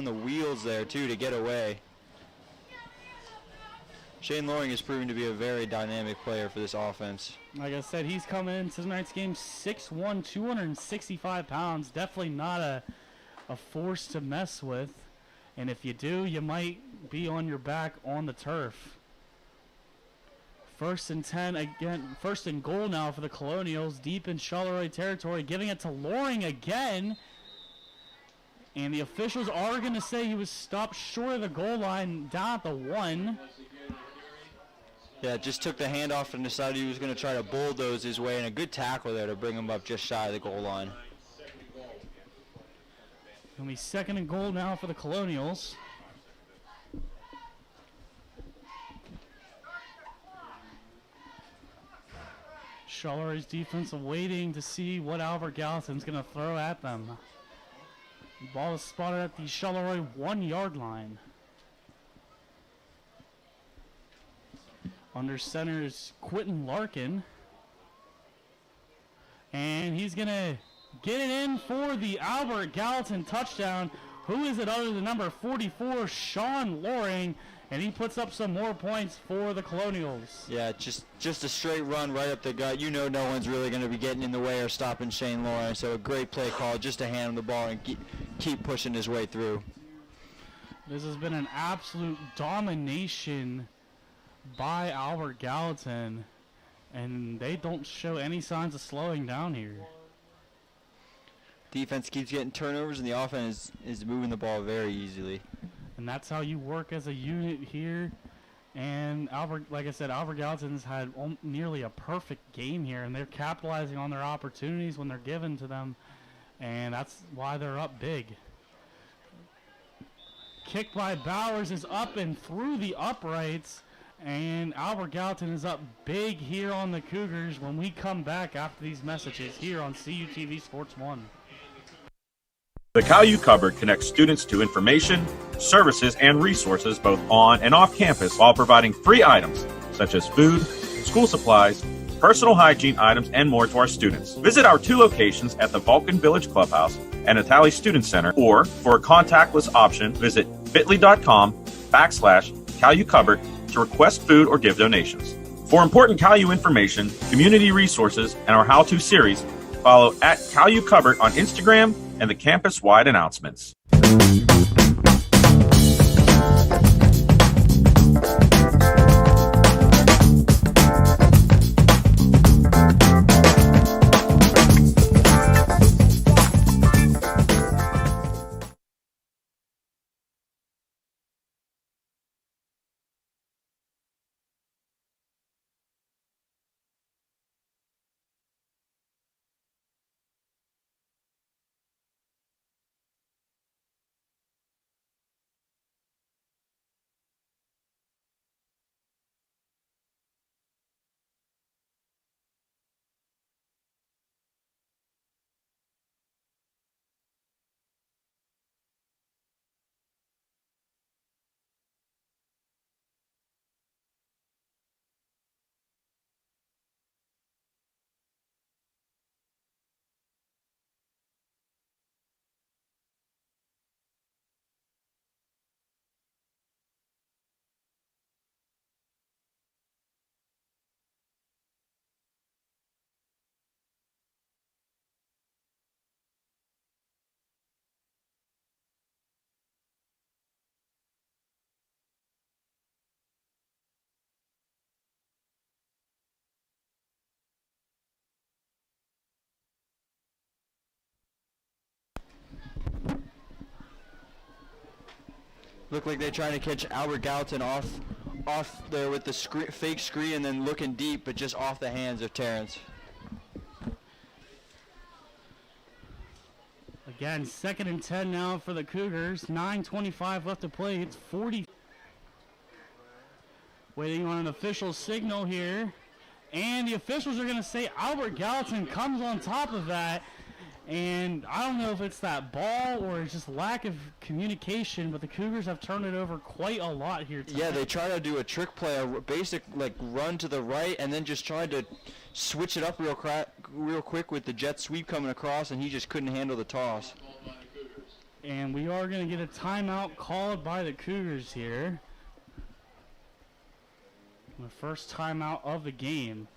Speaker 5: the wheels there too to get away. Shane Loring has proven to be a very dynamic player for this offense.
Speaker 1: Like I said, he's coming into tonight's game 6'1", 265 pounds. Definitely not a force to mess with. And if you do, you might be on your back on the turf. 1st and 10 again. 1st and goal now for the Colonials, deep in Charleroi territory, giving it to Loring again. And the officials are going to say he was stopped short of the goal line down at the 1.
Speaker 5: Yeah, just took the handoff and decided he was going to try to bulldoze his way, and a good tackle there to bring him up just shy of the goal line.
Speaker 1: Going to be 2nd and goal now for the Colonials. Charleroi's defense waiting to see what Albert Gallatin's going to throw at them. The ball is spotted at the Charleroi 1-yard line. Under center is Quentin Larkin. And he's going to get it in for the Albert Gallatin touchdown. Who is it other than number 44, Sean Loring? And he puts up some more points for the Colonials.
Speaker 5: Yeah, just a straight run right up the gut. You know no one's really going to be getting in the way or stopping Shane Loring. So a great play call just to hand him the ball and keep pushing his way through.
Speaker 1: This has been an absolute domination by Albert Gallatin, and they don't show any signs of slowing down here.
Speaker 5: Defense keeps getting turnovers, and the offense is moving the ball very easily.
Speaker 1: And that's how you work as a unit here. And Albert, like I said, Albert Gallatin's had nearly a perfect game here, and they're capitalizing on their opportunities when they're given to them, and that's why they're up big. Kick by Bowers is up and through the uprights. And Albert Gallatin is up big here on the Cougars when we come back after these messages here on CUTV Sports 1.
Speaker 3: The CalU Cupboard connects students to information, services, and resources both on and off campus while providing free items such as food, school supplies, personal hygiene items, and more to our students. Visit our 2 locations at the Vulcan Village Clubhouse and Itali Student Center, or for a contactless option, visit bit.ly/CalU Cupboard to request food or give donations. For important CalU information, community resources, and our how-to series, follow at CalU Cupboard on Instagram and the campus-wide announcements.
Speaker 5: Looked like they're trying to catch Albert Gallatin off there with the fake screen and then looking deep, but just off the hands of Terrence.
Speaker 1: Again, 2nd and 10 now for the Cougars. 9:25 left to play. It's 40. Waiting on an official signal here. And the officials are going to say Albert Gallatin comes on top of that. And I don't know if it's that ball or it's just lack of communication, but the Cougars have turned it over quite a lot here tonight.
Speaker 5: Yeah, they try to do a trick play, a basic run to the right, and then just tried to switch it up real quick with the jet sweep coming across, and he just couldn't handle the toss.
Speaker 1: And we are going to get a timeout called by the Cougars here. The first timeout of the game.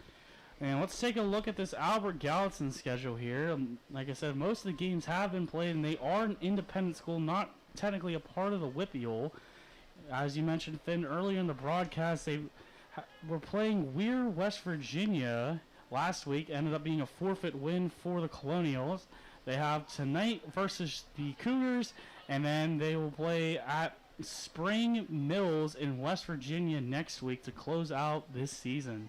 Speaker 1: And let's take a look at this Albert Gallatin schedule here. Like I said, most of the games have been played, and they are an independent school, not technically a part of the WPIAL. As you mentioned, Finn, earlier in the broadcast, they were playing Weir, West Virginia last week. Ended up being a forfeit win for the Colonials. They have tonight versus the Cougars, and then they will play at Spring Mills in West Virginia next week to close out this season.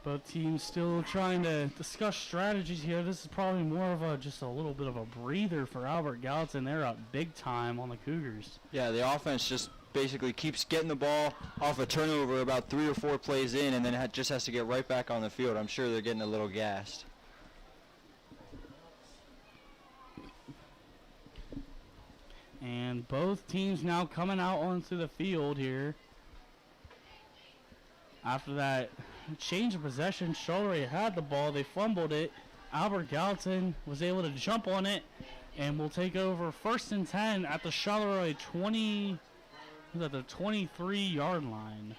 Speaker 1: Both teams still trying to discuss strategies here. This is probably more of just a little bit of a breather for Albert Gallatin. They're up big time on the Cougars.
Speaker 5: Yeah, the offense just basically keeps getting the ball off a turnover about 3 or 4 plays in, and then just has to get right back on the field. I'm sure they're getting a little gassed.
Speaker 1: And both teams now coming out onto the field here. After that change of possession, Charleroi had the ball. They fumbled it. Albert Gallatin was able to jump on it and will take over 1st and 10 at the Charleroi 23-yard line.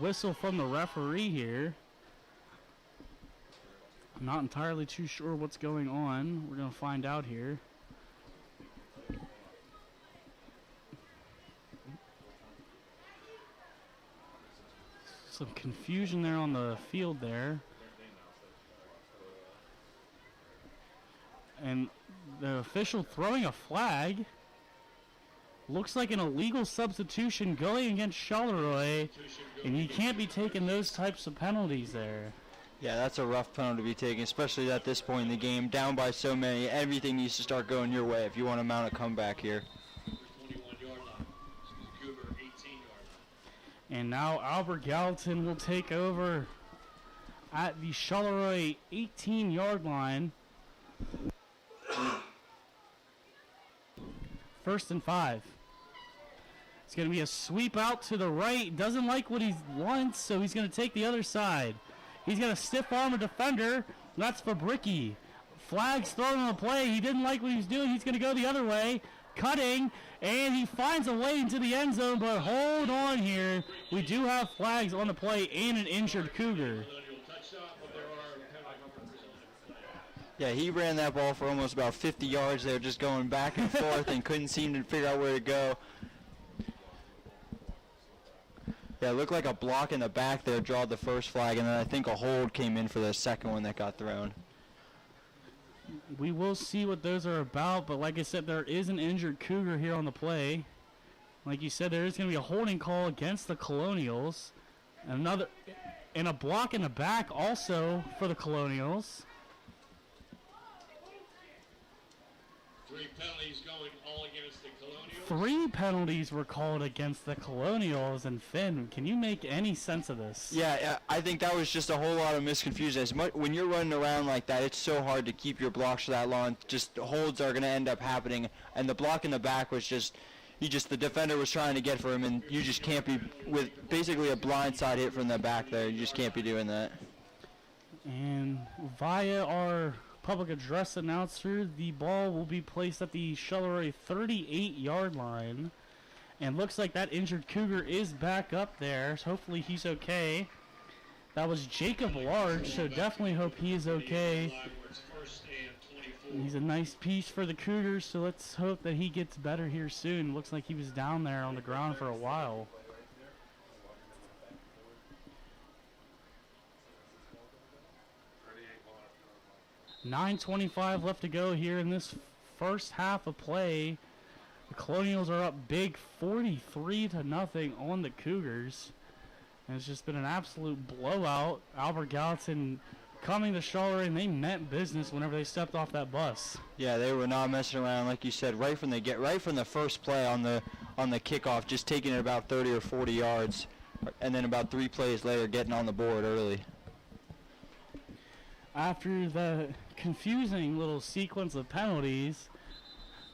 Speaker 1: Whistle from the referee here. I'm not entirely too sure what's going on. We're going to find out here. Some confusion there on the field there. And the official throwing a flag. Looks like an illegal substitution going against Charleroi, and you can't be taking those types of penalties there.
Speaker 5: Yeah, that's a rough penalty to be taken, especially at this point in the game. Down by so many, everything needs to start going your way if you want to mount a comeback here.
Speaker 3: 21-yard line. Cougar 18-yard line.
Speaker 1: And now Albert Gallatin will take over at the Charleroi 18-yard line. 1st and 5. It's going to be a sweep out to the right. Doesn't like what he wants, so he's going to take the other side. He's going to stiff arm a defender. That's Fabricki. Flags thrown on the play. He didn't like what he was doing. He's going to go the other way. Cutting, and he finds a way into the end zone, but hold on here. We do have flags on the play and an injured Cougar.
Speaker 5: Yeah, he ran that ball for almost about 50 yards there, just going back and forth and couldn't seem to figure out where to go. Yeah, it looked like a block in the back there drawed the first flag, and then I think a hold came in for the second one that got thrown.
Speaker 1: We will see what those are about, but like I said, there is an injured Cougar here on the play. Like you said, there is going to be a holding call against the Colonials. And a block in the back also for the Colonials.
Speaker 3: 3 penalties going all against the Colonials.
Speaker 1: 3 penalties were called against the Colonials. And Finn, can you make any sense of this?
Speaker 5: Yeah, I think that was just a whole lot of misconfusion. When you're running around like that, it's so hard to keep your blocks for that long. Just holds are going to end up happening. And the block in the back was just the defender was trying to get for him, and you just can't be, with basically a blindside hit from the back there, you just can't be doing that.
Speaker 1: And via our public address announcer, the ball will be placed at the Charleroi 38-yard line. And looks like that injured Cougar is back up there. So hopefully he's okay. That was Jacob Large, so definitely hope he is okay. He's a nice piece for the Cougars, so let's hope that he gets better here soon. Looks like he was down there on the ground for a while. .9:25 left to go here in this first half of play. The Colonials are up big 43-0 on the Cougars. And it's just been an absolute blowout. Albert Gallatin coming to Charleroi, and they meant business whenever they stepped off that bus.
Speaker 5: Yeah, they were not messing around, like you said, right from the first play on the kickoff, just taking it about 30 or 40 yards, and then about 3 plays later getting on the board early.
Speaker 1: After the confusing little sequence of penalties,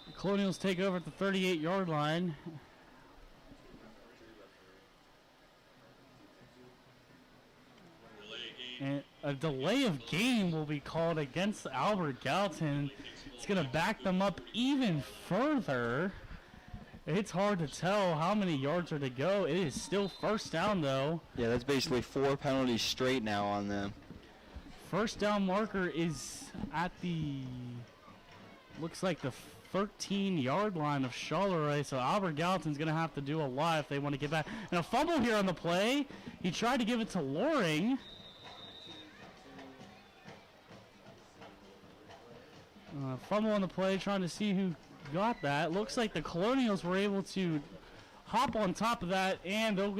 Speaker 1: the Colonials take over at the 38-yard line. And a delay of game will be called against Albert Gallatin. It's going to back them up even further. It's hard to tell how many yards are to go. It is still first down, though.
Speaker 5: Yeah, that's basically 4 penalties straight now on them.
Speaker 1: First down marker is at the, looks like the 13-yard line of Charleroi, so Albert Gallatin's going to have to do a lot if they want to get back. And a fumble here on the play. He tried to give it to Loring. Fumble on the play, trying to see who got that. Looks like the Colonials were able to hop on top of that, and they're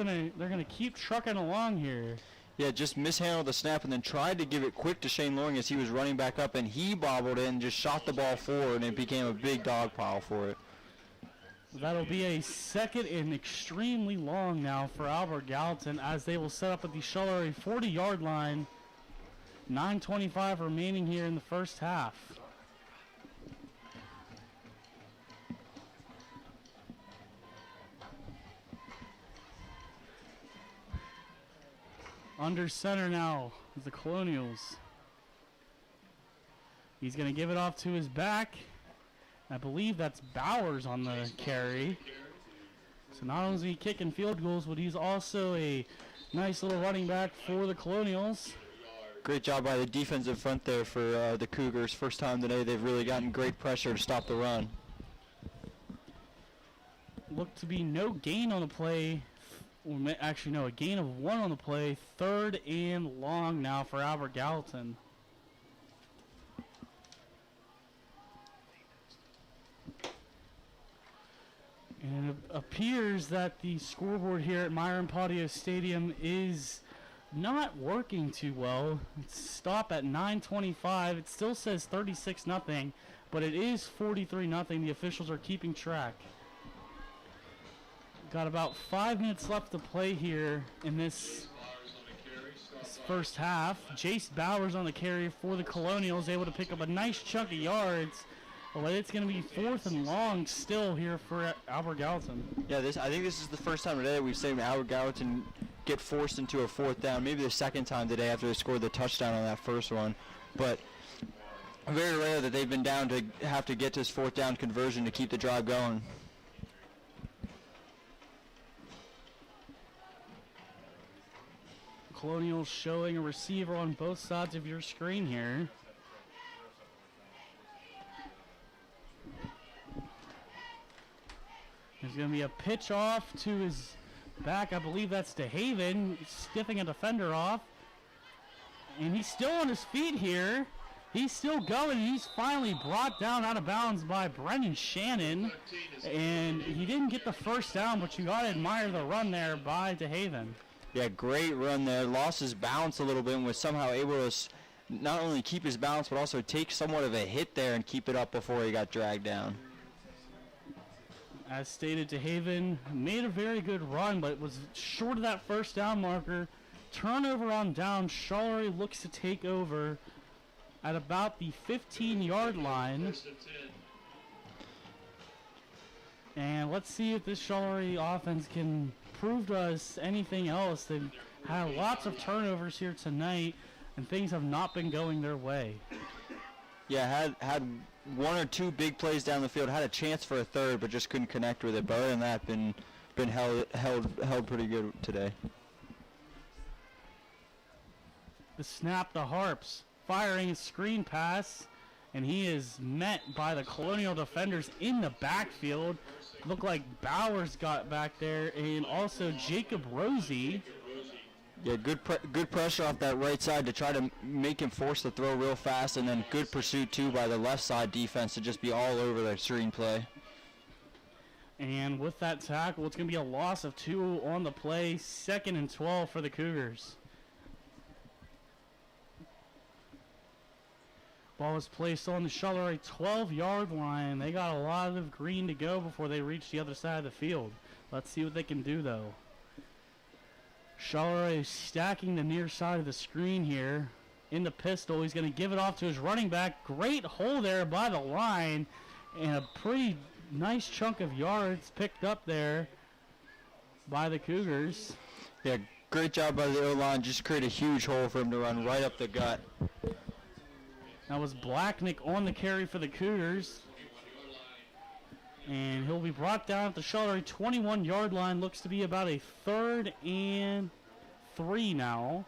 Speaker 1: gonna keep trucking along here.
Speaker 5: Yeah, just mishandled the snap and then tried to give it quick to Shane Loring as he was running back up, and he bobbled it and just shot the ball forward, and it became a big dog pile for it.
Speaker 1: That'll be a second and extremely long now for Albert Gallatin as they will set up at the Charleroi 40-yard line. 9:25 remaining here in the first half. Under center now is the Colonials. He's going to give it off to his back. I believe that's Bowers on the carry. So not only is he kicking field goals, but he's also a nice little running back for the Colonials.
Speaker 5: Great job by the defensive front there for the Cougars. First time today they've really gotten great pressure to stop the run.
Speaker 1: Looked to be no gain on the play. Actually, no, a gain of 1 on the play. 3rd and long now for Albert Gallatin. And it appears that the scoreboard here at Myron Patio Stadium is not working too well. It's stopped at 9:25. It still says 36-0, but it is 43-0. The officials are keeping track. Got about 5 minutes left to play here in this first half. Jace Bowers on the carry for the Colonials, able to pick up a nice chunk of yards. But it's going to be 4th and long still here for Albert Gallatin.
Speaker 5: Yeah, I think this is the first time today we've seen Albert Gallatin get forced into a 4th down. Maybe the second time today after they scored the touchdown on that first one. But very rare that they've been down to have to get this 4th down conversion to keep the drive going.
Speaker 1: Colonials showing a receiver on both sides of your screen here. There's going to be a pitch off to his back. I believe that's DeHaven, stiffing a defender off. And he's still on his feet here. He's still going. He's finally brought down out of bounds by Brennan Shannon. And he didn't get the first down, but you got to admire the run there by DeHaven.
Speaker 5: Yeah, great run there. Lost his balance a little bit and was somehow able to not only keep his balance, but also take somewhat of a hit there and keep it up before he got dragged down.
Speaker 1: As stated, DeHaven made a very good run, but was short of that first down marker. Turnover on down. Charleroi looks to take over at about the 15-yard line. And let's see if this Charleroi offense can prove to us anything else. They've had lots of turnovers here tonight, and things have not been going their way.
Speaker 5: Yeah, had 1 or 2 big plays down the field, had a chance for a third, but just couldn't connect with it. But other than that, been held pretty good today.
Speaker 1: The snap, the Harps firing a screen pass, and he is met by the Colonial defenders in the backfield. Looked like Bowers got back there, and also Jacob Rosie.
Speaker 5: Yeah, good pressure off that right side to try to make him force the throw real fast, and then good pursuit, too, by the left side defense to just be all over their screenplay.
Speaker 1: And with that tackle, it's going to be a loss of 2 on the play. 2nd and 12 for the Cougars. Ball was placed on the Charleroi 12-yard line. They got a lot of green to go before they reach the other side of the field. Let's see what they can do, though. Charleroi is stacking the near side of the screen here. In the pistol, he's going to give it off to his running back. Great hole there by the line. And a pretty nice chunk of yards picked up there by the Cougars.
Speaker 5: Yeah, great job by the O-line. Just create a huge hole for him to run right up the gut.
Speaker 1: That was Blacknick on the carry for the Cougars. And he'll be brought down at the Charleroi 21-yard line. Looks to be about a 3rd and 3 now.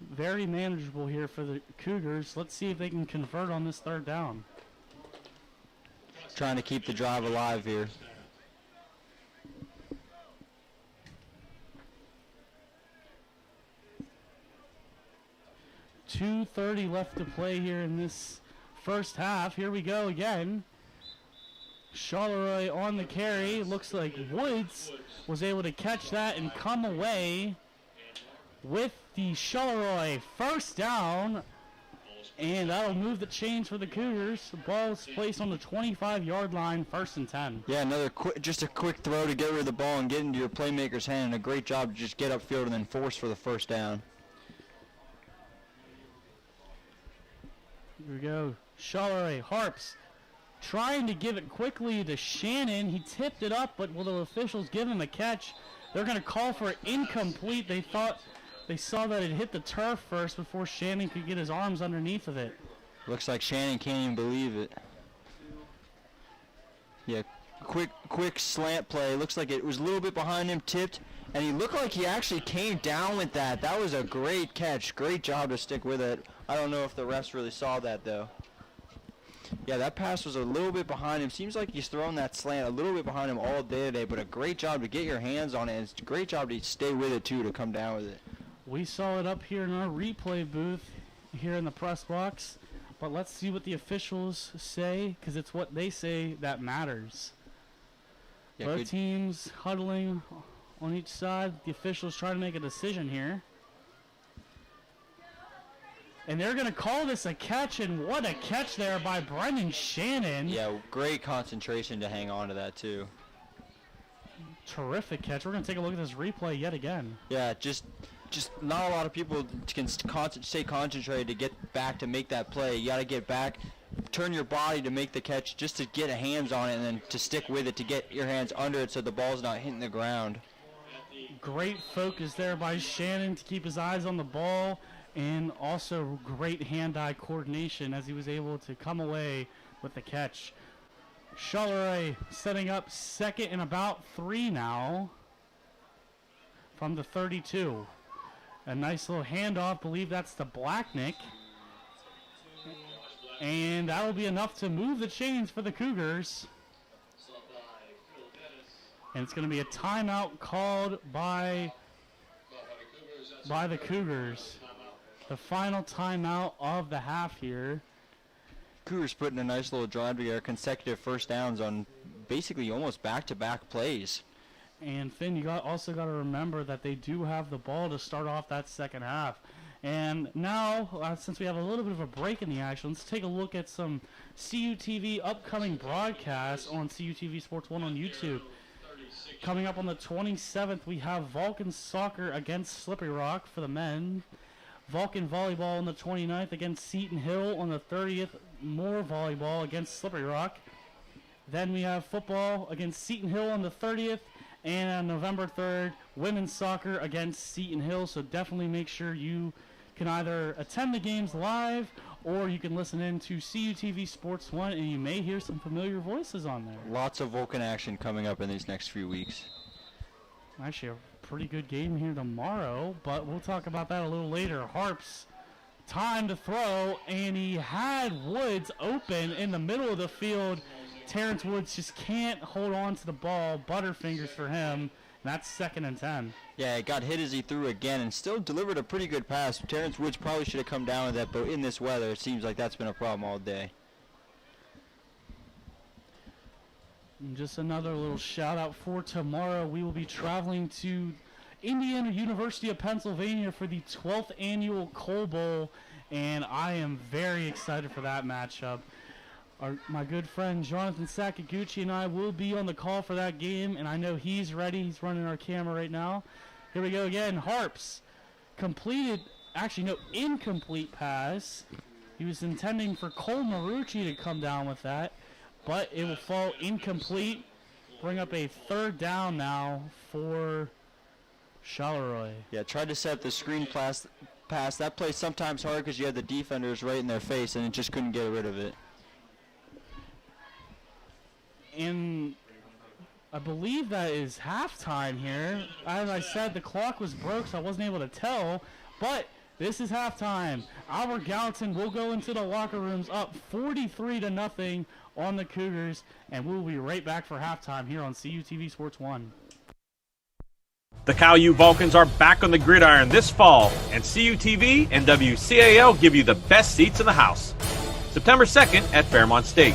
Speaker 1: Very manageable here for the Cougars. Let's see if they can convert on this 3rd down.
Speaker 5: Trying to keep the drive alive here.
Speaker 1: .230 left to play here in this first half. Here we go again. Charleroi on the carry. Looks like Woods was able to catch that and come away with the Charleroi first down. And that'll move the chains for the Cougars. The ball's placed on the 25-yard line, 1st and 10.
Speaker 5: Yeah, just a quick throw to get rid of the ball and get into your playmaker's hand. And a great job to just get upfield and then force for the first down.
Speaker 1: Here we go. Charleroi, Harps, trying to give it quickly to Shannon. He tipped it up, but will the officials give him a catch? They're going to call for it incomplete. They saw that it hit the turf first before Shannon could get his arms underneath of it.
Speaker 5: Looks like Shannon can't even believe it. Yeah, quick slant play. Looks like it was a little bit behind him, tipped, and he looked like he actually came down with that. That was a great catch. Great job to stick with it. I don't know if the refs really saw that, though. Yeah, that pass was a little bit behind him. Seems like he's thrown that slant a little bit behind him all day today, but a great job to get your hands on it. And it's a great job to stay with it, too, to come down with it.
Speaker 1: We saw it up here in our replay booth here in the press box, but let's see what the officials say, because it's what they say that matters.
Speaker 5: Yeah,
Speaker 1: both teams huddling on each side. The officials trying to make a decision here. And they're going to call this a catch, and what a catch there by Brendan Shannon.
Speaker 5: Yeah, great concentration to hang on to that, too.
Speaker 1: Terrific catch. We're going to take a look at this replay yet again.
Speaker 5: Yeah, just not a lot of people can stay concentrated to get back to make that play. You got to get back, turn your body to make the catch just to get a hands on it and then to stick with it to get your hands under it so the ball's not hitting the ground.
Speaker 1: Great focus there by Shannon to keep his eyes on the ball, and also great hand-eye coordination as he was able to come away with the catch. Charleroi setting up 2nd and about 3 now from the 32. A nice little handoff. Believe that's the Blacknick. And that will be enough to move the chains for the Cougars. And it's going to be a timeout called by the Cougars. The final timeout of the half here.
Speaker 5: Cougars putting a nice little drive together, consecutive first downs on basically almost back-to-back plays.
Speaker 1: And Finn, you also got to remember that they do have the ball to start off that second half. And now, since we have a little bit of a break in the action, let's take a look at some CUTV upcoming broadcasts on CUTV Sports 1 on YouTube. Coming up on the 27th, we have Vulcan Soccer against Slippery Rock for the men. Vulcan Volleyball on the 29th against Seton Hill. On the 30th, more volleyball against Slippery Rock. Then we have football against Seton Hill on the 30th. And on November 3rd, women's soccer against Seton Hill. So definitely make sure you can either attend the games live or you can listen in to CUTV Sports 1 and you may hear some familiar voices on there.
Speaker 5: Lots of Vulcan action coming up in these next few weeks.
Speaker 1: Actually, a pretty good game here tomorrow, but we'll talk about that a little later. Harps time to throw, and he had Woods open in the middle of the field. Terrence Woods just can't hold on to the ball. Butterfingers for him, and that's 2nd and 10.
Speaker 5: Yeah, it got hit as he threw again and still delivered a pretty good pass. Terrence Woods probably should have come down with that, but in this weather, it seems like that's been a problem all day.
Speaker 1: And just another little shout out for tomorrow. We will be traveling to Indiana University of Pennsylvania for the 12th annual Coal Bowl, and I am very excited for that matchup. My good friend Jonathan Sakaguchi and I will be on the call for that game, and I know he's ready. He's running our camera right now. Here we go again. Harps completed, actually no, incomplete pass. He was intending for Cole Marucci to come down with that, but it will fall incomplete. Bring up a 3rd down now for Charleroi.
Speaker 5: Yeah, tried to set up the screen pass. That play's sometimes hard because you have the defenders right in their face, and it just couldn't get rid of it.
Speaker 1: And I believe that is halftime here. As I said, the clock was broke, so I wasn't able to tell. But this is halftime. Albert Gallatin will go into the locker rooms up 43-0 on the Cougars, and we'll be right back for halftime here on CUTV Sports 1.
Speaker 3: The Cal U Vulcans are back on the gridiron this fall, and CUTV and WCAL give you the best seats in the house. September 2nd at Fairmont State.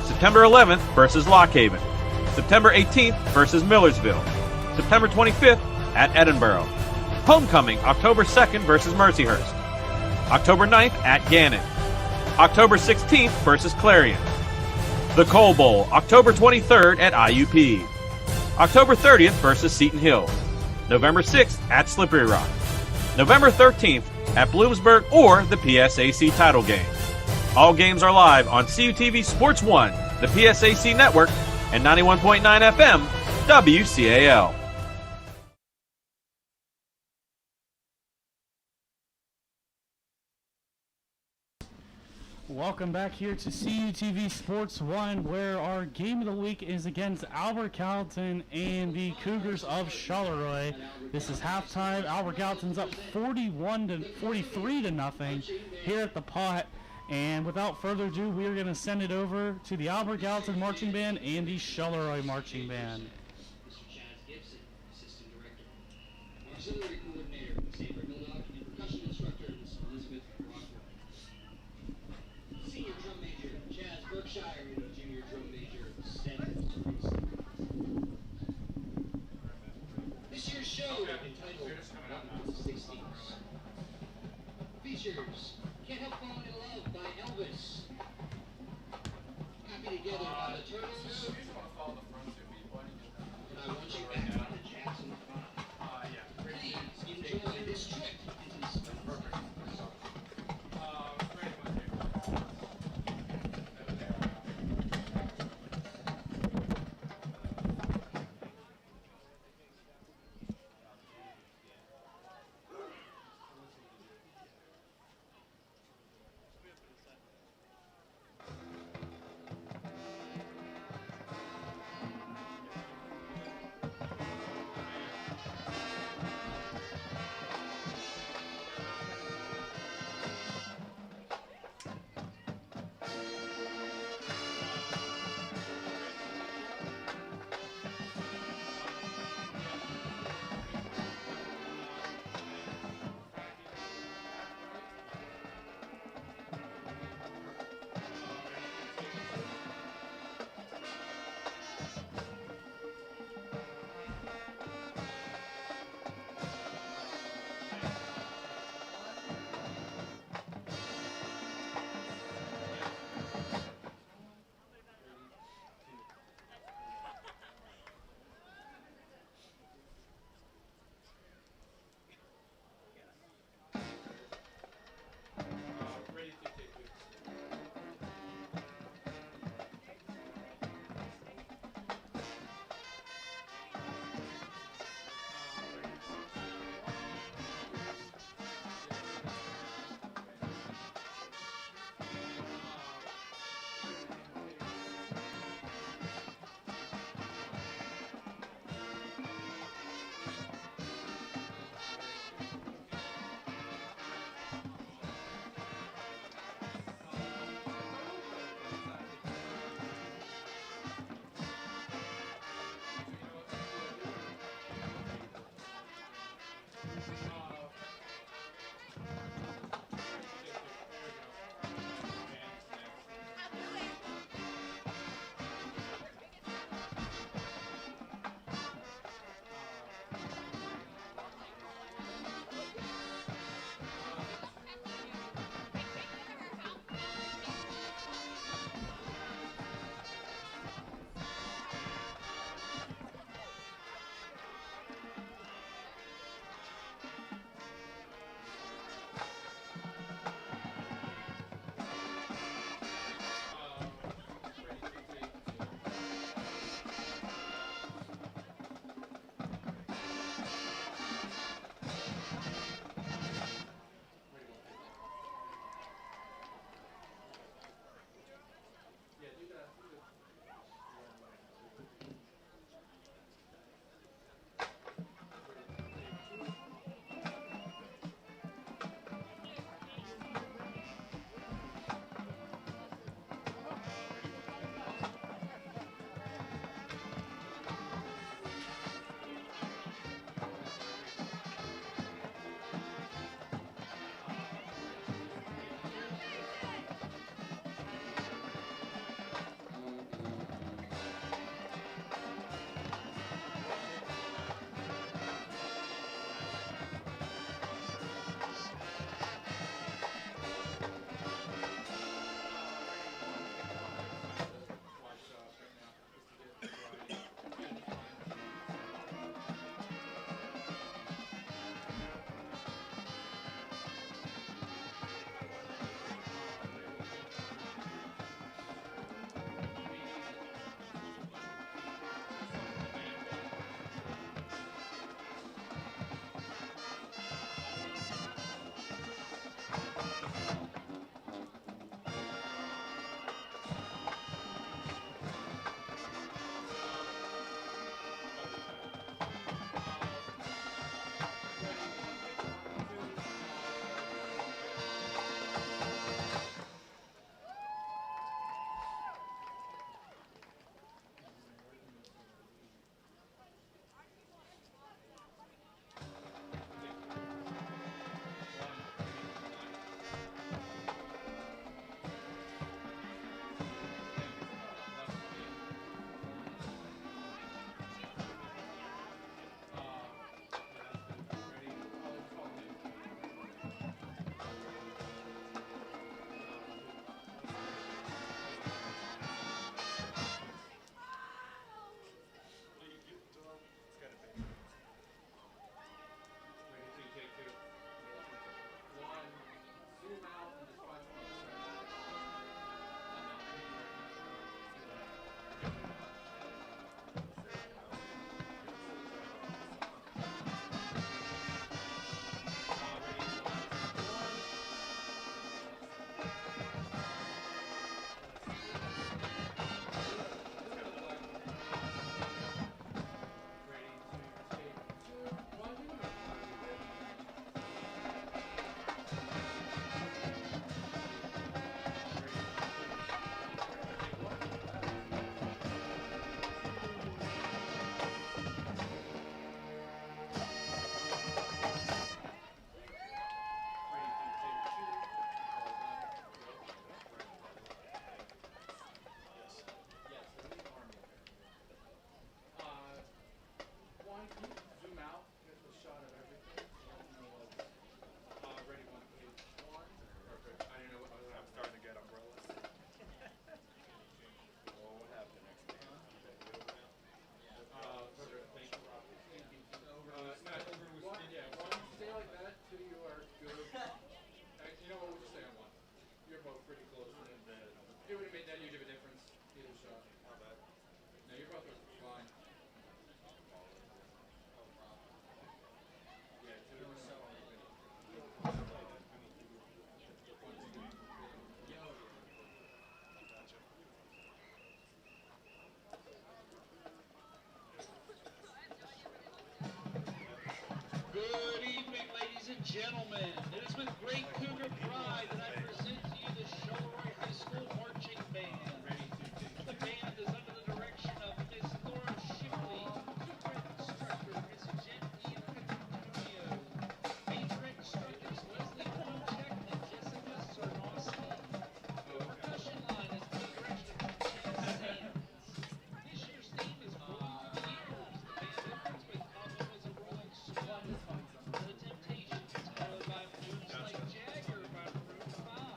Speaker 3: September 11th versus Lock Haven. September 18th versus Millersville. September 25th at Edinburgh. Homecoming October 2nd versus Mercyhurst. October 9th at Gannon. October 16th versus Clarion. The Coal Bowl October 23rd at IUP. October 30th versus Seton Hill. November 6th at Slippery Rock. November 13th at Bloomsburg or the PSAC title game. All games are live on CUTV Sports 1, the PSAC network, and 91.9 FM, WCAL.
Speaker 1: Welcome back here to CUTV Sports 1, where our game of the week is against Albert Gallatin and the Cougars of Charleroi. This is halftime. Albert Gallatin's up 43-0 here at the Pot. And without further ado, we are going to send it over to the Albert Gallatin Marching Band and the Charleroi Marching Band.
Speaker 6: This year's show, entitled features Can't Help Falling in Love by Elvis. Happy Together by the Turtles. And I Want You Back by the Jackson 5. Please enjoy this trip into the spring. gentlemen, it is with great Cougar pride that I present to you the Charleroi High School Marching Band. The band is under the direction of Miss Laura Shipley, Cougar instructor Miss Jen Ian Antonio, major instructors Leslie Kuchek and Jessica Sarnowski. The percussion line is under the direction of Chance Sands. This year's theme is Rolling Through the Years. The band opens with Papa Was a Rolling Stone. The Temptations, followed by Moves Like Jagger by Maroon 5.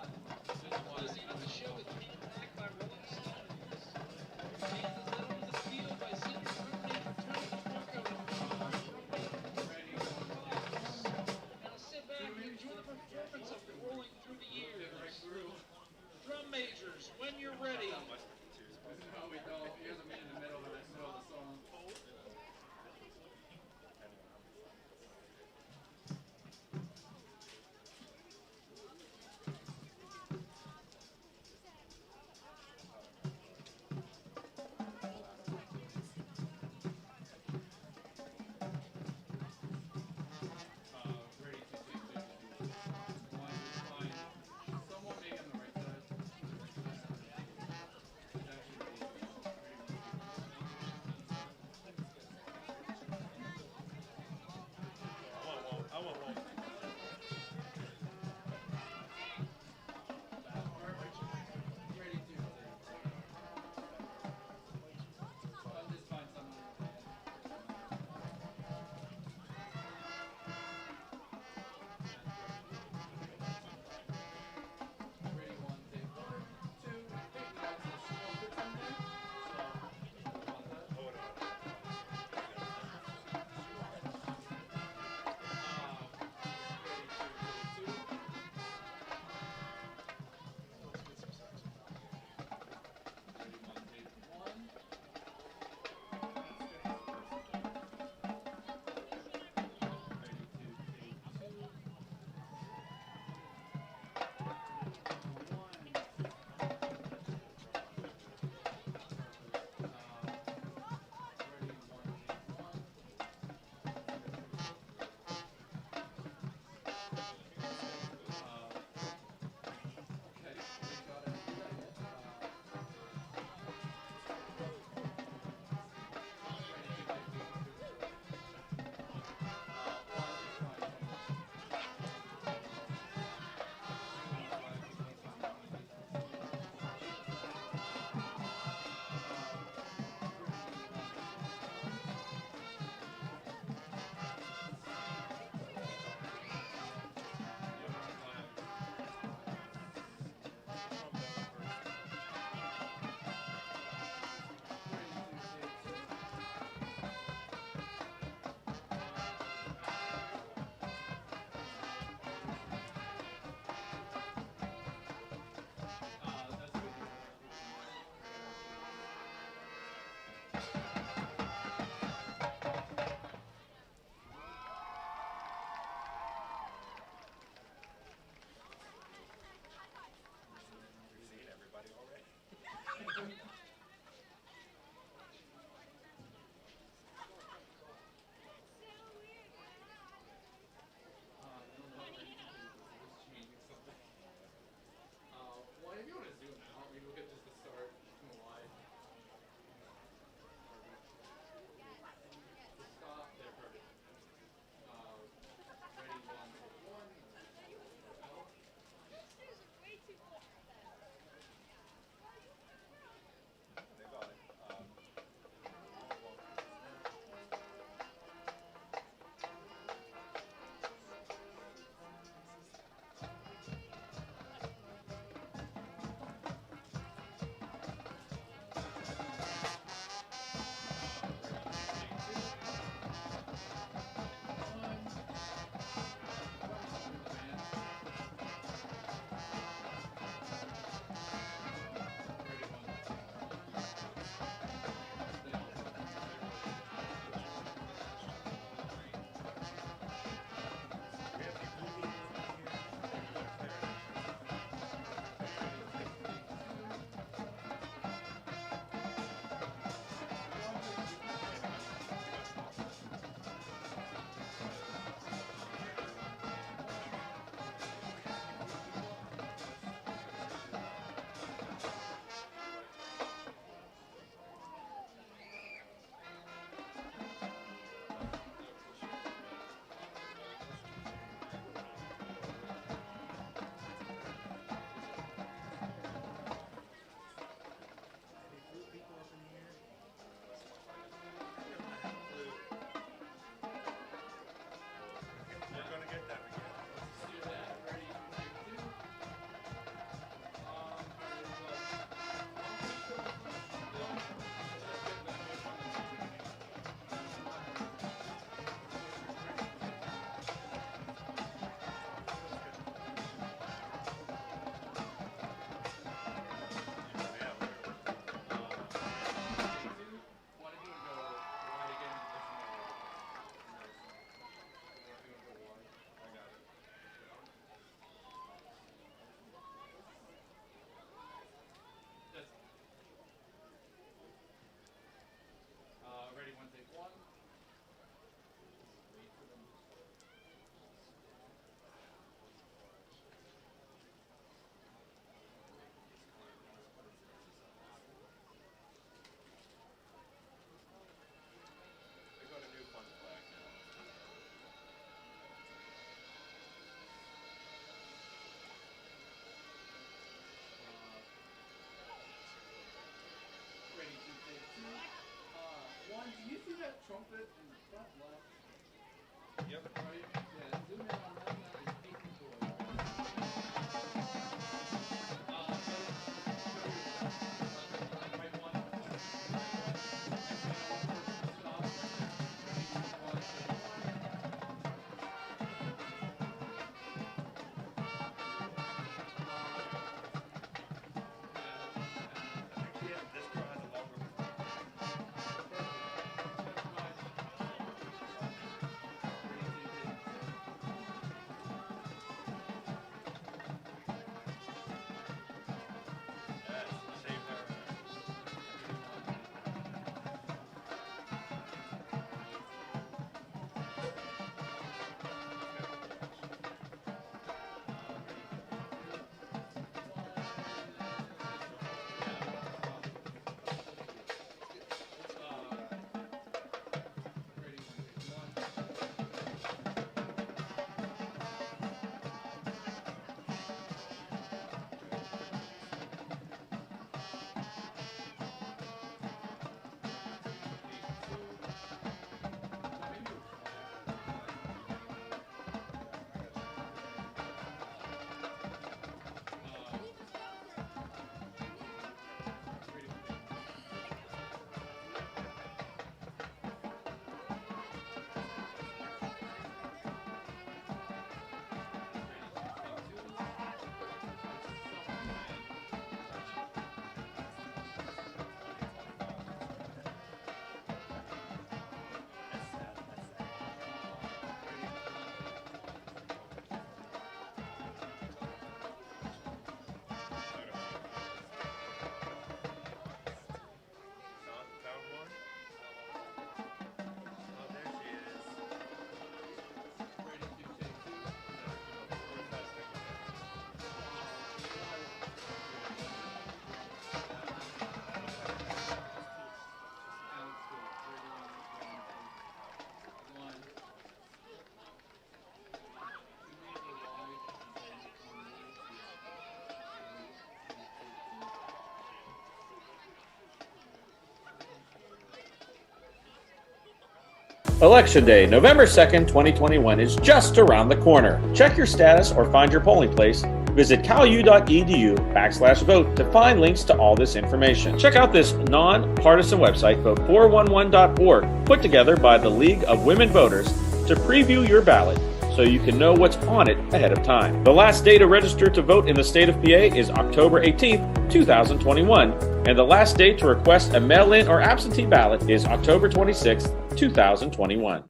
Speaker 3: Election Day, November 2nd, 2021 is just around the corner. Check your status or find your polling place. Visit calu.edu/vote to find links to all this information. Check out this non-partisan website, vote411.org, put together by the League of Women Voters to preview your ballot so you can know what's on it ahead of time. The last day to register to vote in the state of PA is October 18th, 2021, and the last day to request a mail-in or absentee ballot is October 26th, 2021.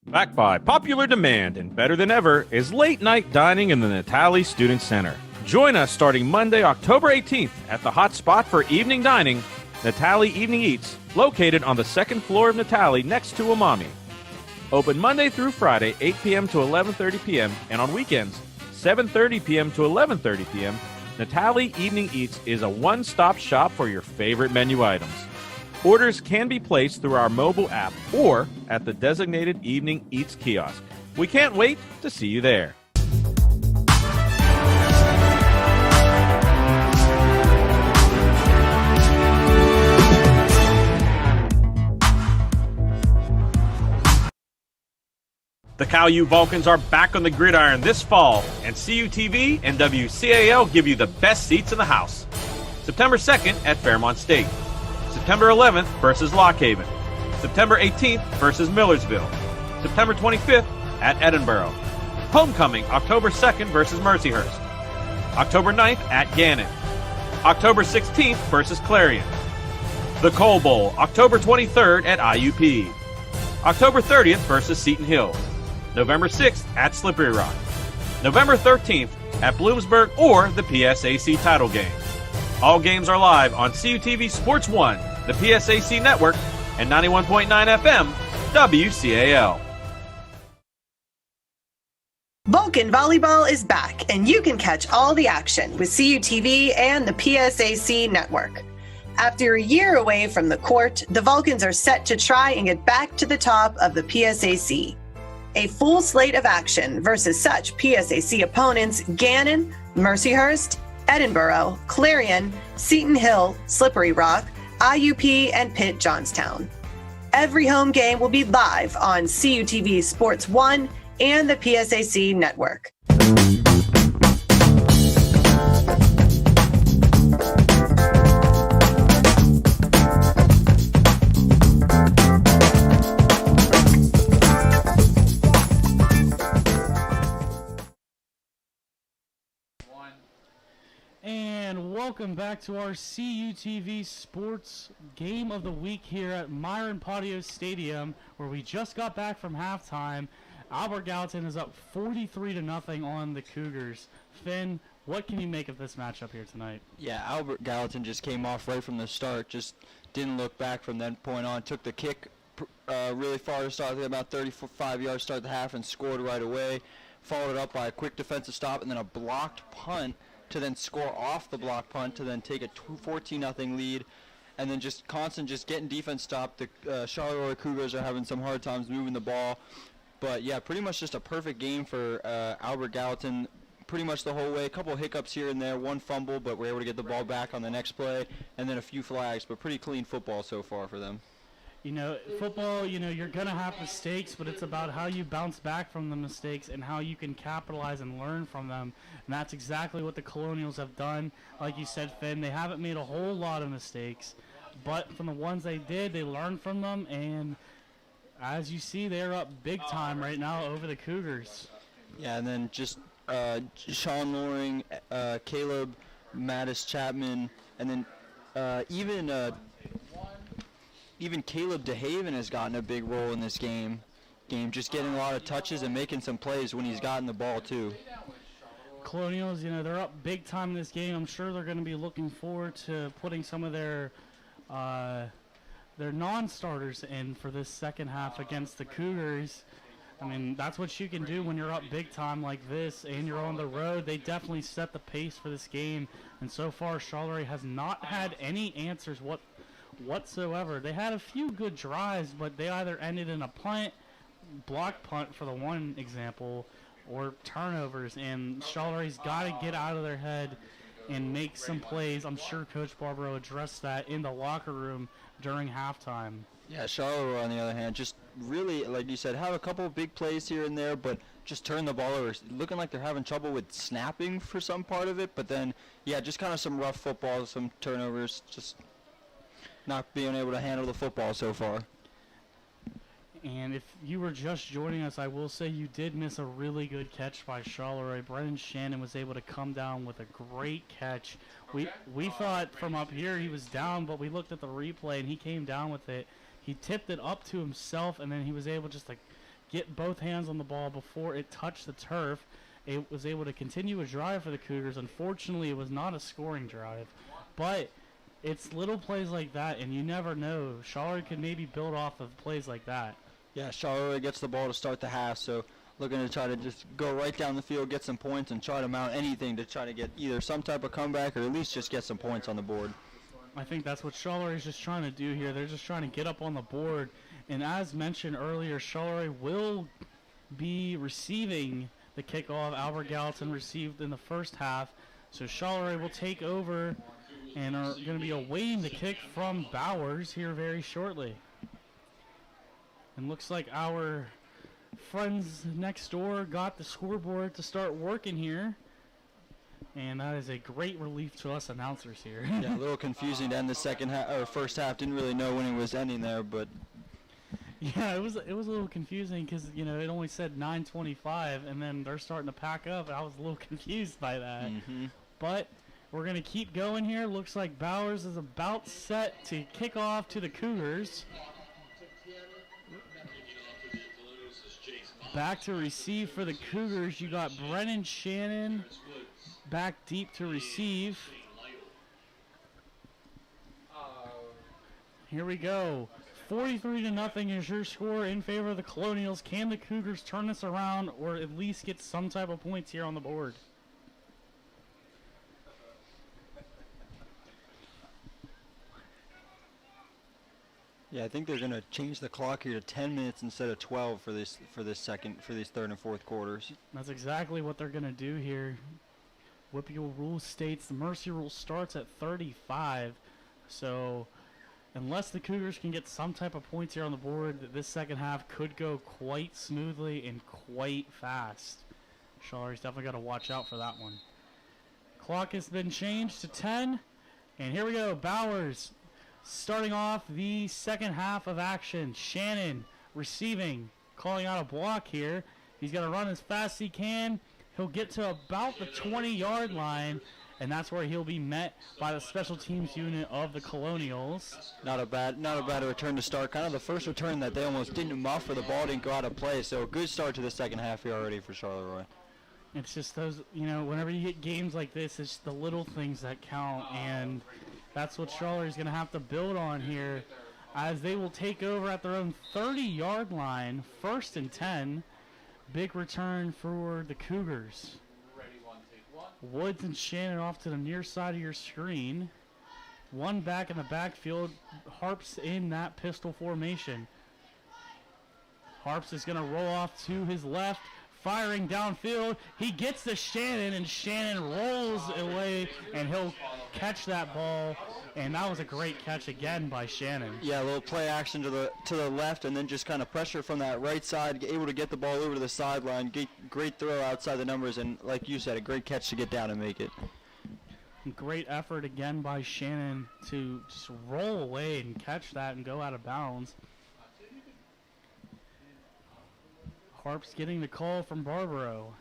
Speaker 3: Back by popular demand and better than ever is late night dining in the Natali Student Center. Join us starting Monday, October 18th at the hot spot for evening dining, Natali Evening Eats, located on the second floor of Natali next to Umami. Open Monday through Friday, 8 p.m. to 11:30 p.m. and on weekends, 7:30 p.m. to 11:30 p.m. Natali Evening Eats is a one-stop shop for your favorite menu items. Orders can be placed through our mobile app or at the designated Evening Eats kiosk. We can't wait to see you there. The Cal-U Vulcans are back on the gridiron this fall, and CUTV and WCAL give you the best seats in the house. September 2nd at Fairmont State. September 11th versus Lock Haven. September 18th versus Millersville. September 25th at Edinburgh. Homecoming October 2nd versus Mercyhurst. October 9th at Gannon. October 16th versus Clarion. The Coal Bowl October 23rd at IUP. October 30th versus Seton Hill. November 6th at Slippery Rock. November 13th at Bloomsburg or the PSAC title game. All games are live on CUTV Sports 1, the PSAC network, and 91.9 FM, WCAL.
Speaker 4: Vulcan Volleyball is back, and you can catch all the action with CUTV and the PSAC network. After a year away from the court, the Vulcans are set to try and get back to the top of the PSAC. A full slate of action versus such PSAC opponents Gannon, Mercyhurst, Edinburgh, Clarion, Seton Hill, Slippery Rock, IUP, and Pitt Johnstown. Every home game will be live on CUTV Sports 1 and the PSAC network.
Speaker 1: And welcome back to our CUTV Sports Game of the Week here at Myron Patio Stadium, where we just got back from halftime. Albert Gallatin is up 43-0 on the Cougars. Finn, what can you make of this matchup here tonight?
Speaker 5: Yeah, Albert Gallatin just came off right from the start, just didn't look back from that point on. Took the kick really far to start, about 35 yards start the half, and scored right away. Followed it up by a quick defensive stop and then a blocked punt to then score off the block punt to then take a 14-0 lead, and then just constant just getting defense stopped. The Charleroi Cougars are having some hard times moving the ball, but yeah, pretty much just a perfect game for Albert Gallatin pretty much the whole way. A couple of hiccups here and there, one fumble, but we're able to get the ball back on the next play, and then a few flags, but pretty clean football so far for them.
Speaker 1: You know, football, you're going to have mistakes, but it's about how you bounce back from the mistakes and how you can capitalize and learn from them. And that's exactly what the Colonials have done. Like you said, Finn, they haven't made a whole lot of mistakes, but from the ones they did, they learned from them. And as you see, they're up big time right now over the Cougars.
Speaker 5: Yeah, and then just Sean Loring, Caleb, Mattis Chapman, and then even Caleb DeHaven has gotten a big role in this game, just getting a lot of touches and making some plays when he's gotten the ball too.
Speaker 1: Colonials, they're up big time in this game. I'm sure they're going to be looking forward to putting some of their non-starters in for this second half against the Cougars. I mean, that's what you can do when you're up big time like this and you're on the road. They definitely set the pace for this game, and so far Charleroi has not had any answers whatsoever. They had a few good drives, but they either ended in a block punt for the one example, or turnovers, and Charleroi's got to get out of their head and make some plays. I'm sure Coach Barbaro addressed that in the locker room during halftime.
Speaker 5: Yeah, Charleroi, on the other hand, just really, like you said, have a couple of big plays here and there, but just turn the ball over. Looking like they're having trouble with snapping for some part of it, but then, yeah, just kind of some rough football, some turnovers, just not being able to handle the football so far.
Speaker 1: And if you were just joining us, I will say you did miss a really good catch by Charleroi. Brennan Shannon was able to come down with a great catch. We thought from up here he was down, but we looked at the replay and he came down with it. He tipped it up to himself, and then he was able just to get both hands on the ball before it touched the turf. It was able to continue a drive for the Cougars. Unfortunately, it was not a scoring drive, but it's little plays like that, and you never know. Charleroi could maybe build off of plays like that.
Speaker 5: Yeah, Charleroi gets the ball to start the half, so looking to try to just go right down the field, get some points, and try to mount anything to try to get either some type of comeback or at least just get some points on the board.
Speaker 1: I think that's what Charleroi is just trying to do here. They're just trying to get up on the board. And as mentioned earlier, Charleroi will be receiving the kickoff. Albert Gallatin received in the first half. So Charleroi will take over and are going to be awaiting the kick from Bowers here very shortly. And looks like our friends next door got the scoreboard to start working here. And that is a great relief to us announcers here.
Speaker 5: Yeah, a little confusing to end the second half or first half. Didn't really know when it was ending there, but
Speaker 1: yeah, it was a little confusing because it only said 9:25, and then they're starting to pack up. I was a little confused by that.
Speaker 5: Mm-hmm.
Speaker 1: But we're gonna keep going here. Looks like Bowers is about set to kick off to the Cougars. Back to receive for the Cougars. You got Brennan Shannon back deep to receive. Here we go. 43-0 is your score in favor of the Colonials. Can the Cougars turn this around or at least get some type of points here on the board?
Speaker 5: Yeah, I think they're going to change the clock here to 10 minutes instead of 12 for these third and fourth quarters.
Speaker 1: That's exactly what they're going to do here. Whippeal rule states the mercy rule starts at 35. So unless the Cougars can get some type of points here on the board, this second half could go quite smoothly and quite fast. Charleroi definitely got to watch out for that one. Clock has been changed to 10. And here we go. Bowers starting off the second half of action. Shannon receiving, calling out a block here. He's going to run as fast as he can. He'll get to about the 20-yard line, and that's where he'll be met by the special teams unit of the Colonials.
Speaker 5: Not a bad return to start. Kind of the first return that they almost didn't muff or the ball didn't go out of play. So a good start to the second half here already for Charleroi.
Speaker 1: It's just those, whenever you get games like this, it's the little things that count, and that's what Charleroi is going to have to build on here, as they will take over at their own 30-yard line, 1st and 10. Big return for the Cougars. Woods and Shannon off to the near side of your screen. One back in the backfield. Harps in that pistol formation. Harps is going to roll off to his left, firing downfield. He gets to Shannon, and Shannon rolls away, and he'll catch that ball. And that was a great catch again by Shannon.
Speaker 5: Yeah, a little play action to the left, and then just kind of pressure from that right side, able to get the ball over to the sideline. Great throw outside the numbers, and like you said, a great catch to get down and make it.
Speaker 1: Great effort again by Shannon to just roll away and catch that and go out of bounds. Harp's getting the call from Barbaro.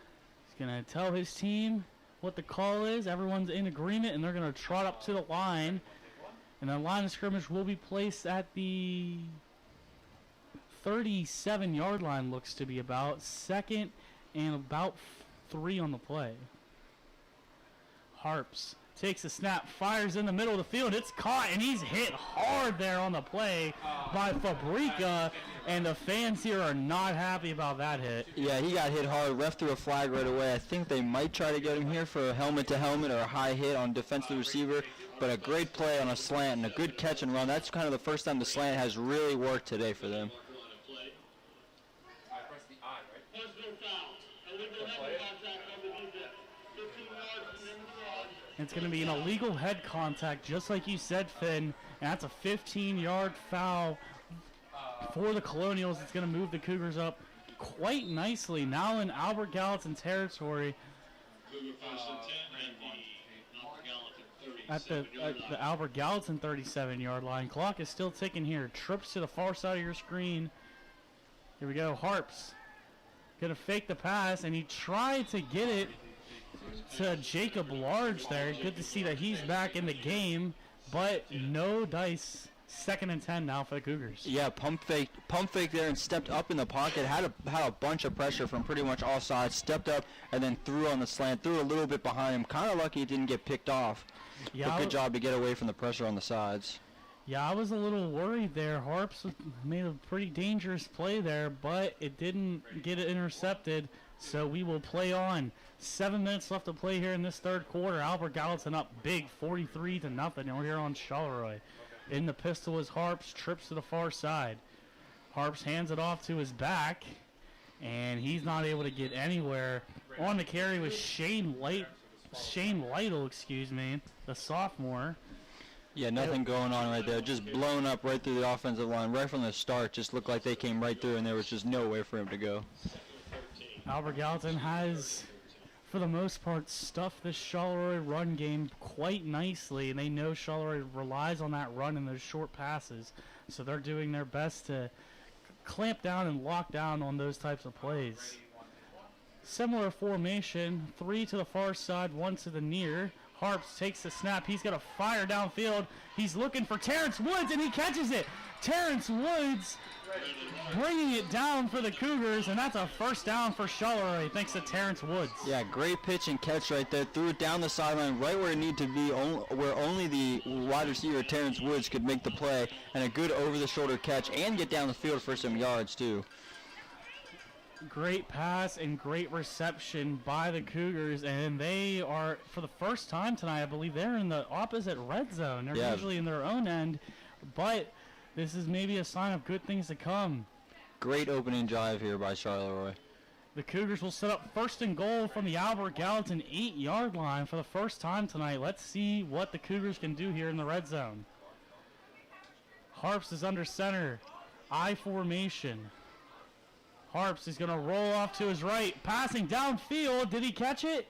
Speaker 1: He's going to tell his team what the call is. Everyone's in agreement, and they're going to trot up to the line. And the line of scrimmage will be placed at the 37-yard line, looks to be about. 2nd and about 3 on the play. Harps takes a snap, fires in the middle of the field. It's caught, and he's hit hard there on the play by Fabrica. And the fans here are not happy about that hit.
Speaker 5: Yeah, he got hit hard. Ref threw a flag right away. I think they might try to get him here for a helmet-to-helmet or a high hit on defensive receiver. But a great play on a slant and a good catch and run. That's kind of the first time the slant has really worked today for them.
Speaker 1: It's going to be an illegal head contact, just like you said, Finn. And that's a 15-yard foul for the Colonials. It's going to move the Cougars up quite nicely. Now in Albert Gallatin territory. At the Albert Gallatin 37-yard line. Clock is still ticking here. Trips to the far side of your screen. Here we go. Harps going to fake the pass, and he tried to get it to Jacob Large there. Good to see that he's back in the game, but no dice. 2nd and 10 now for the Cougars.
Speaker 5: Yeah, pump fake there and stepped up in the pocket. Had a bunch of pressure from pretty much all sides. Stepped up and then threw on the slant. Threw a little bit behind him. Kind of lucky it didn't get picked off.
Speaker 1: Yeah,
Speaker 5: but good job to get away from the pressure on the sides.
Speaker 1: Yeah, I was a little worried there. Harps made a pretty dangerous play there, but it didn't get it intercepted. So we will play on. 7 minutes left to play here in this third quarter. Albert Gallatin up big, 43-0. And we're here on Charleroi. In the pistol is Harps, trips to the far side. Harps hands it off to his back, and he's not able to get anywhere. On the carry was Shane Lytle, the sophomore.
Speaker 5: Yeah, nothing going on right there. Just blown up right through the offensive line. Right from the start, just looked like they came right through, and there was just no way for him to go.
Speaker 1: Albert Gallatin has, for the most part, stuffed this Charleroi run game quite nicely, and they know Charleroi relies on that run and those short passes, so they're doing their best to clamp down and lock down on those types of plays. Similar formation, 3 to the far side, 1 to the near. Harps takes the snap. He's going to fire downfield. He's looking for Terrence Woods, and he catches it. Terrence Woods bringing it down for the Cougars, and that's a first down for Charleroi thanks to Terrence Woods.
Speaker 5: Yeah, great pitch and catch right there. Threw it down the sideline right where it needed to be, where only the wide receiver Terrence Woods could make the play, and a good over-the-shoulder catch and get down the field for some yards too.
Speaker 1: Great pass and great reception by the Cougars, and they are, for the first time tonight, I believe, they're in the opposite red zone. They're usually in their own end, but This is maybe a sign of good things to come.
Speaker 5: Great opening drive here by Charleroi.
Speaker 1: The Cougars will set up first and goal from the Albert Gallatin 8-yard line for the first time tonight. Let's see what the Cougars can do here in the red zone. Harps is under center. I formation. Harps is going to roll off to his right. Passing downfield. Did he catch it?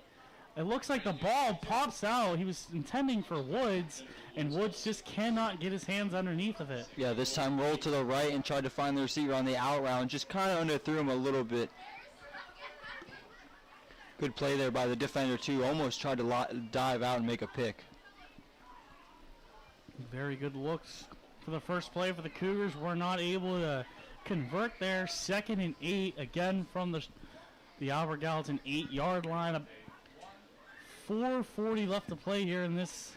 Speaker 1: It looks like the ball pops out. He was intending for Woods, and Woods just cannot get his hands underneath of it.
Speaker 5: Yeah, this time rolled to the right and tried to find the receiver on the out route. Just kind of underthrew him a little bit. Good play there by the defender, too. Almost tried to dive out and make a pick.
Speaker 1: Very good looks for the first play for the Cougars. We're not able to convert there. 2nd and 8, again from the Albert Gallatin 8-yard line. 4:40 left to play here in this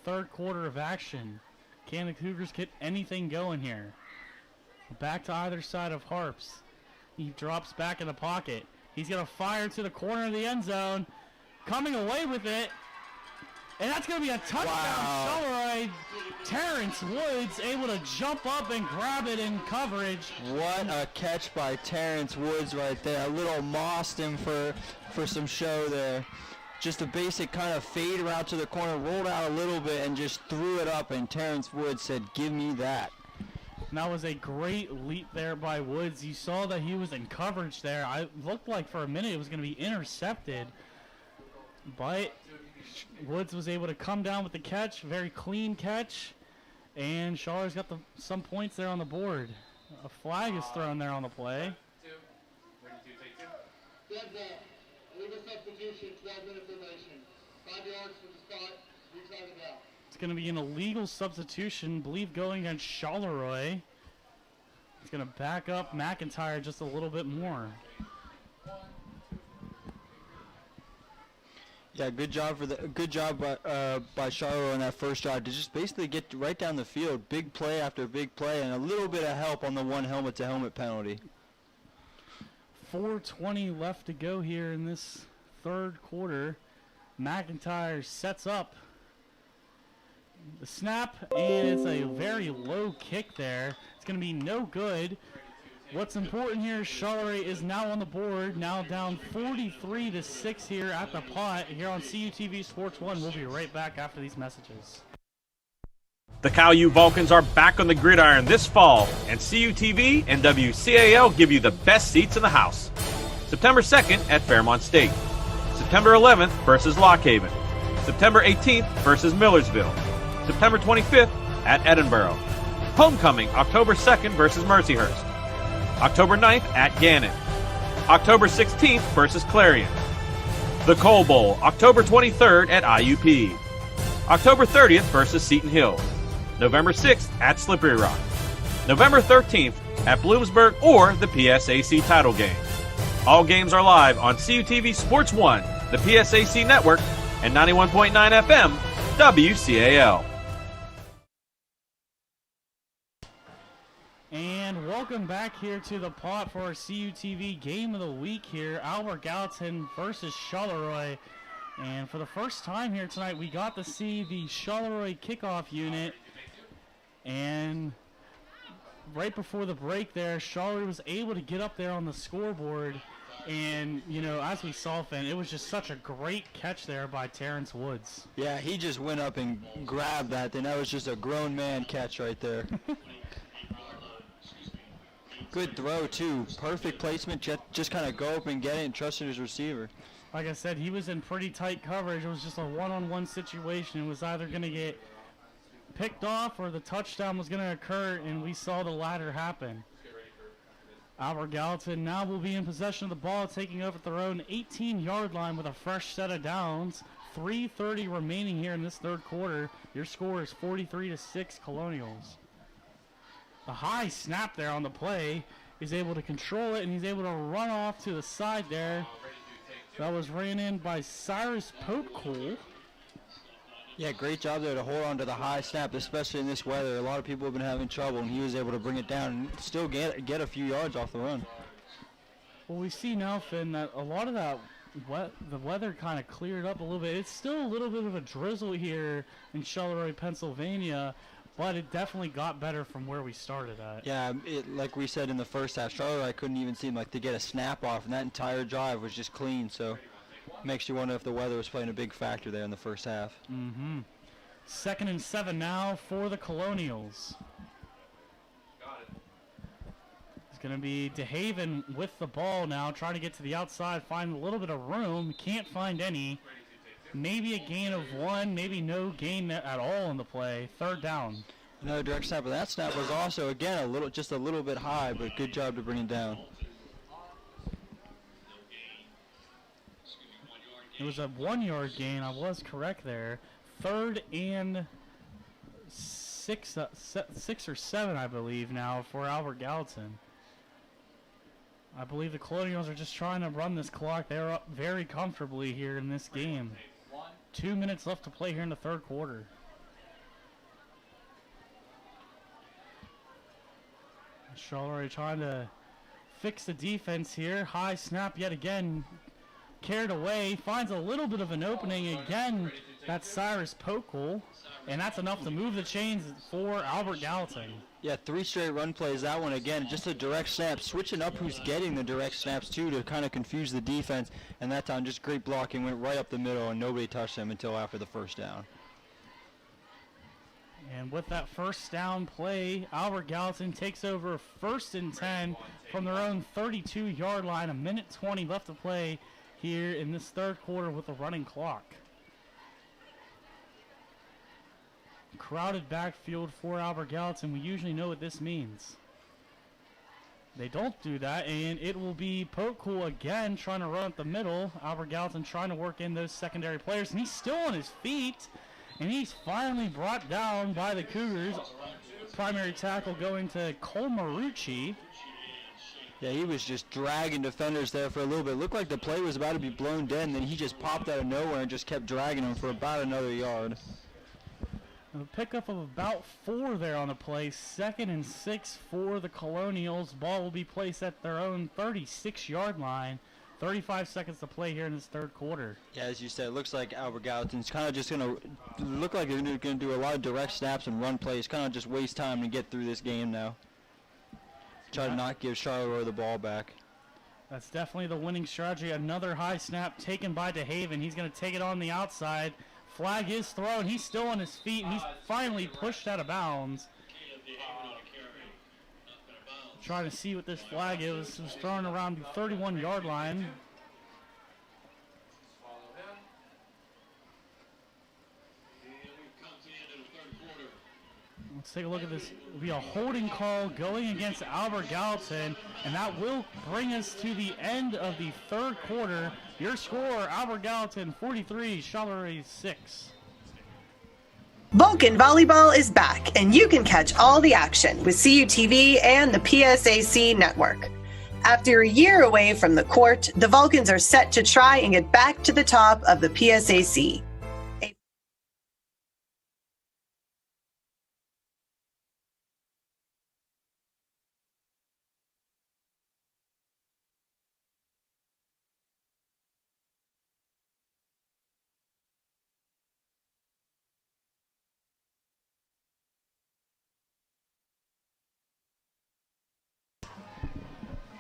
Speaker 1: third quarter of action. Can the Cougars get anything going here? Back to either side of Harps. He drops back in the pocket. He's going to fire to the corner of the end zone. Coming away with it. And that's going to be a touchdown.
Speaker 5: Wow.
Speaker 1: Charleroi. Terrence Woods able to jump up and grab it in coverage.
Speaker 5: What a catch by Terrence Woods right there. A little mossed him for some show there. Just a basic kind of fade route to the corner, rolled out a little bit and just threw it up, and Terrence Woods said, give me that.
Speaker 1: And that was a great leap there by Woods. You saw that he was in coverage there. I looked like for a minute it was going to be intercepted, but Woods was able to come down with the catch, very clean catch, and Charler's got some points there on the board. A flag is thrown there on the play.
Speaker 7: Dead ball. Illegal substitution, 12-minute formation. 5 yards from the spot, reside it out.
Speaker 1: It's going to be an illegal substitution, believe going against Charleroi. It's going to back up McIntyre just a little bit more.
Speaker 5: Yeah, good job by Charleroi on that first drive to just basically get right down the field. Big play after big play, and a little bit of help on the one helmet-to-helmet penalty.
Speaker 1: 4:20 left to go here in this third quarter. McIntyre sets up the snap, and it's a very low kick there. It's going to be no good. What's important here is Charleroi is now on the board, now down 43-6 here at the pot here on CUTV Sports 1. We'll be right back after these messages.
Speaker 3: The Cal U Vulcans are back on the gridiron this fall, and CUTV and WCAL give you the best seats in the house. September 2nd at Fairmont State. September 11th versus Lock Haven. September 18th versus Millersville. September 25th at Edinburgh. Homecoming October 2nd versus Mercyhurst. October 9th at Gannett. October 16th versus Clarion. The Coal Bowl October 23rd at IUP. October 30th versus Seton Hill. November 6th at Slippery Rock. November 13th at Bloomsburg or the PSAC title game. All games are live on CUTV Sports 1, the PSAC network, and 91.9 FM, WCAL.
Speaker 1: And welcome back here to the pot for our CUTV game of the week here. Albert Gallatin versus Charleroi. And for the first time here tonight, we got to see the Charleroi kickoff unit. And right before the break there, Charleroi was able to get up there on the scoreboard. And, you know, as we saw, Finn, it was just such a great catch there by Terrence Woods.
Speaker 5: Yeah, he just went up and grabbed that thing. That was just a grown man catch right there. Good throw, too. Perfect placement. Just kind of go up and get it and trust in his receiver.
Speaker 1: Like I said, he was in pretty tight coverage. It was just a one-on-one situation. It was either going to get picked off or the touchdown was going to occur, and we saw the latter happen. Albert Gallatin now will be in possession of the ball, taking over at their own 18-yard line with a fresh set of downs. 3:30 remaining here in this third quarter. Your score is 43-6 Colonials. The high snap there on the play is able to control it, and he's able to run off to the side there. That was ran in by Cyrus Potcool.
Speaker 5: Yeah, great job there to hold on to the high snap, especially in this weather. A lot of people have been having trouble, and he was able to bring it down and still get a few yards off the run.
Speaker 1: Well, we see now, Finn, that a lot of that the weather kind of cleared up a little bit. It's still a little bit of a drizzle here in Charleroi, Pennsylvania, but it definitely got better from where we started at.
Speaker 5: Yeah, like we said in the first half, Charleroi couldn't even seem like to get a snap off, and that entire drive was just clean. So makes you wonder if the weather was playing a big factor there in the first half.
Speaker 1: Mm-hmm. 2nd and 7 now for the Colonials. It's going to be DeHaven with the ball now, trying to get to the outside, find a little bit of room. Can't find any. Maybe a gain of 1, maybe no gain at all in the play. 3rd down.
Speaker 5: Another direct snap, but that snap was also, again, just a little bit high, but good job to bring it down.
Speaker 1: It was a 1-yard gain. I was correct there. 3rd and 6 or 7, I believe, now for Albert Gallatin. I believe the Colonials are just trying to run this clock. They're up very comfortably here in this game. 2 minutes left to play here in the 3rd quarter. Charleroi trying to fix the defense here. High snap yet again. Carried away. Finds a little bit of an opening again. That's Cyrus Pokel. And that's enough to move the chains for Albert Gallatin.
Speaker 5: Yeah, 3 straight run plays. That one, again, just a direct snap. Switching up who's getting the direct snaps, too, to kind of confuse the defense. And that time, just great blocking. Went right up the middle, and nobody touched him until after the 1st down.
Speaker 1: And with that 1st down play, Albert Gallatin takes over 1st and 10 from their own 32-yard line. 1:20 left to play here in this 3rd quarter with a running clock. Crowded backfield for Albert Gallatin. We usually know what this means. They don't do that, and it will be Pokel again trying to run up the middle. Albert Gallatin trying to work in those secondary players, and he's still on his feet, and he's finally brought down by the Cougars. Primary tackle going to Cole Marucci.
Speaker 5: Yeah, he was just dragging defenders there for a little bit. Looked like the play was about to be blown dead, and then he just popped out of nowhere and just kept dragging him for about another yard.
Speaker 1: A pickup of about 4 there on the play. 2nd and 6 for the Colonials. Ball will be placed at their own 36-yard line. 35 seconds to play here in this 3rd quarter.
Speaker 5: Yeah, as you said, it looks like Albert Gallatin's kind of just going to look like they're going to do a lot of direct snaps and run plays, kind of just waste time to get through this game now. Try to not give Charleroi the ball back.
Speaker 1: That's definitely the winning strategy. Another high snap taken by DeHaven. He's going to take it on the outside. Flag is thrown. He's still on his feet, and he's finally pushed out of bounds. Trying to see what this flag is. It was thrown around the 31-yard line. Let's take a look at this. It'll be a holding call going against Albert Gallatin, and that will bring us to the end of the 3rd quarter. Your score, Albert Gallatin 43, Charleroi 6.
Speaker 4: Vulcan Volleyball is back, and you can catch all the action with CUTV and the PSAC network. After a year away from the court, the Vulcans are set to try and get back to the top of the PSAC.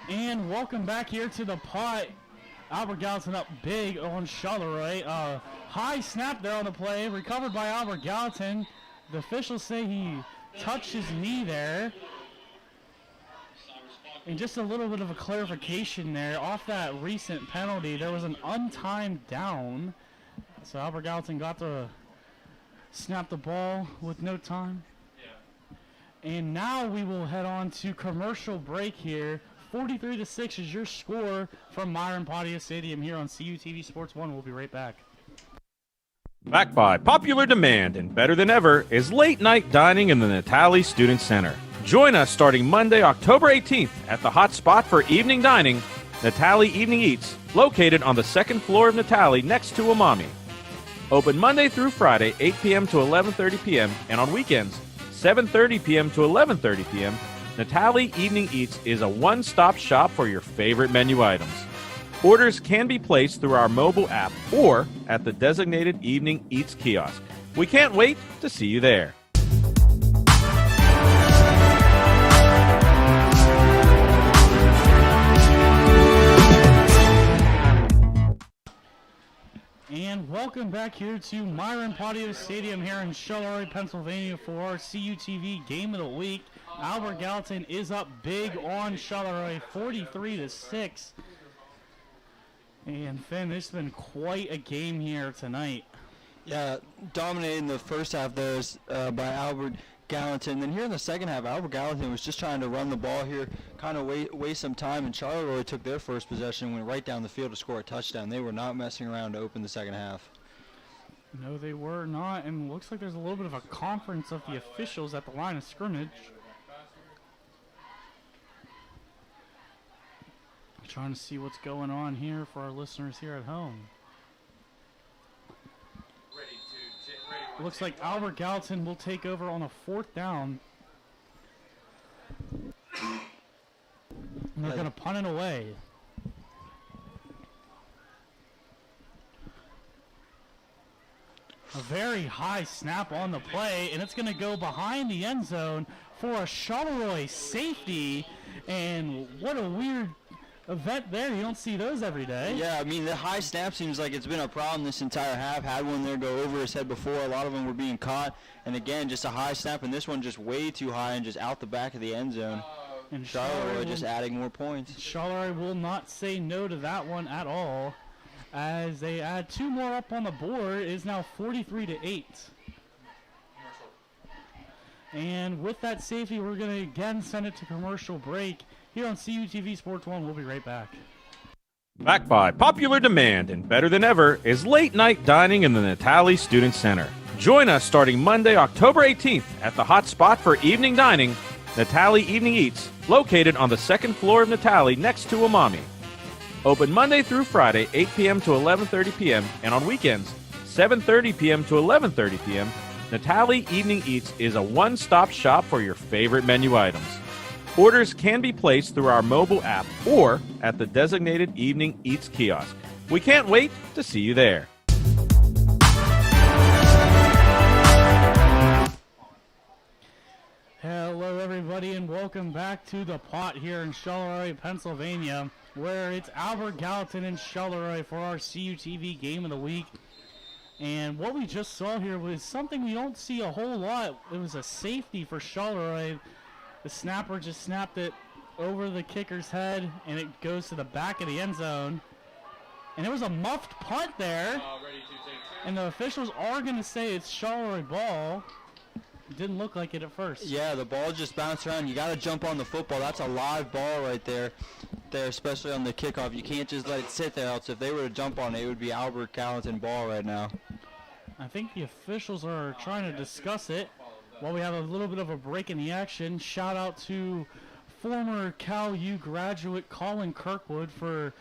Speaker 1: And welcome back here to the pot. Albert Gallatin up big on Charleroi. High snap there on the play, recovered by Albert Gallatin. The officials say he touched his knee there. And just a little bit of a clarification there. Off that recent penalty, there was an untimed down. So Albert Gallatin got to snap the ball with no time. And now we will head on to commercial break here. 43-6 is your score from Myron Pontius Stadium here on CUTV Sports 1. We'll be right back.
Speaker 3: Back by popular demand and better than ever is late night dining in the Natali Student Center. Join us starting Monday, October 18th at the hot spot for evening dining, Natali Evening Eats, located on the 2nd floor of Natali next to Umami. Open Monday through Friday, 8 p.m. to 11:30 p.m. and on weekends, 7:30 p.m. to 11:30 p.m. Natali Evening Eats is a one-stop shop for your favorite menu items. Orders can be placed through our mobile app or at the designated Evening Eats kiosk. We can't wait to see you there.
Speaker 1: welcome back here to Myron Patio Stadium here in Charleroi, Pennsylvania for our CUTV Game of the Week. Albert Gallatin is up big on Charleroi, 43-6. And Finn, this has been quite a game here tonight.
Speaker 5: Yeah, dominating the first half there is by Albert Gallatin. Then here in the second half, Albert Gallatin was just trying to run the ball here, kind of waste some time, and Charleroi took their first possession and went right down the field to score a touchdown. They were not messing around to open the second half.
Speaker 1: No, they were not, and looks like there's a little bit of a conference of the officials at the line of scrimmage. Trying to see what's going on here for our listeners here at home. Looks like Albert Gallatin will take over on a 4th down. And they're going to punt it away. A very high snap on the play, and it's going to go behind the end zone for a Charleroi safety. And what a weird event there. You don't see those every day.
Speaker 5: Yeah, I mean, the high snap seems like it's been a problem this entire half. Had one there go over his head before. A lot of them were being caught. And again, just a high snap, and this one just way too high and just out the back of the end zone.
Speaker 1: And
Speaker 5: Charleroi just adding more points.
Speaker 1: Charleroi will not say no to that one at all, as they add 2 more up on the board. It is now 43-8. And with that safety, we're going to again send it to commercial break. Here on CUTV Sports 1, we'll be right back.
Speaker 3: Back by popular demand and better than ever is late night dining in the Natali Student Center. Join us starting Monday, October 18th at the hot spot for evening dining, Natali Evening Eats, located on the 2nd floor of Natali next to Umami. Open Monday through Friday, 8 p.m. to 11:30 p.m. and on weekends, 7:30 p.m. to 11:30 p.m. Natali Evening Eats is a one-stop shop for your favorite menu items. Orders can be placed through our mobile app or at the designated Evening Eats kiosk. We can't wait to see you there.
Speaker 1: Hello, everybody, and welcome back to the pot here in Charleroi, Pennsylvania, where it's Albert Gallatin and Charleroi for our CUTV Game of the Week. And what we just saw here was something we don't see a whole lot. It was a safety for Charleroi. The snapper just snapped it over the kicker's head, and it goes to the back of the end zone. And it was a muffed punt there. And the officials are going to say it's Charleroi ball. It didn't look like it at first.
Speaker 5: Yeah, the ball just bounced around. You got to jump on the football. That's a live ball right there, especially on the kickoff. You can't just let it sit there, else if they were to jump on it, it would be Albert Gallatin ball right now.
Speaker 1: I think the officials are trying to discuss it. While we have a little bit of a break in the action, shout out to former Cal U graduate Colin Kirkwood for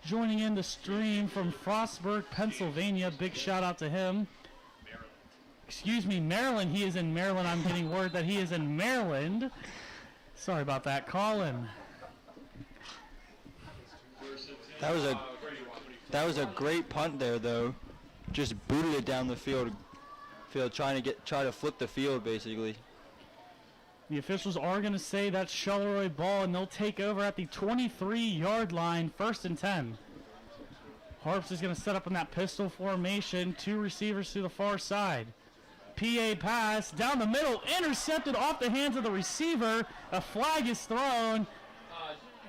Speaker 1: joining in the stream from Frostburg, Pennsylvania. Big shout out to him. Excuse me, Maryland. He is in Maryland. I'm getting word that he is in Maryland. Sorry about that, Colin.
Speaker 5: That was a great punt there, though. Just booted it down the field, trying to flip the field basically.
Speaker 1: The officials are going to say that's Charleroi ball, and they'll take over at the 23-yard line, 1st and 10. Harps is going to set up in that pistol formation, 2 receivers to the far side. PA pass down the middle, intercepted off the hands of the receiver. A flag is thrown,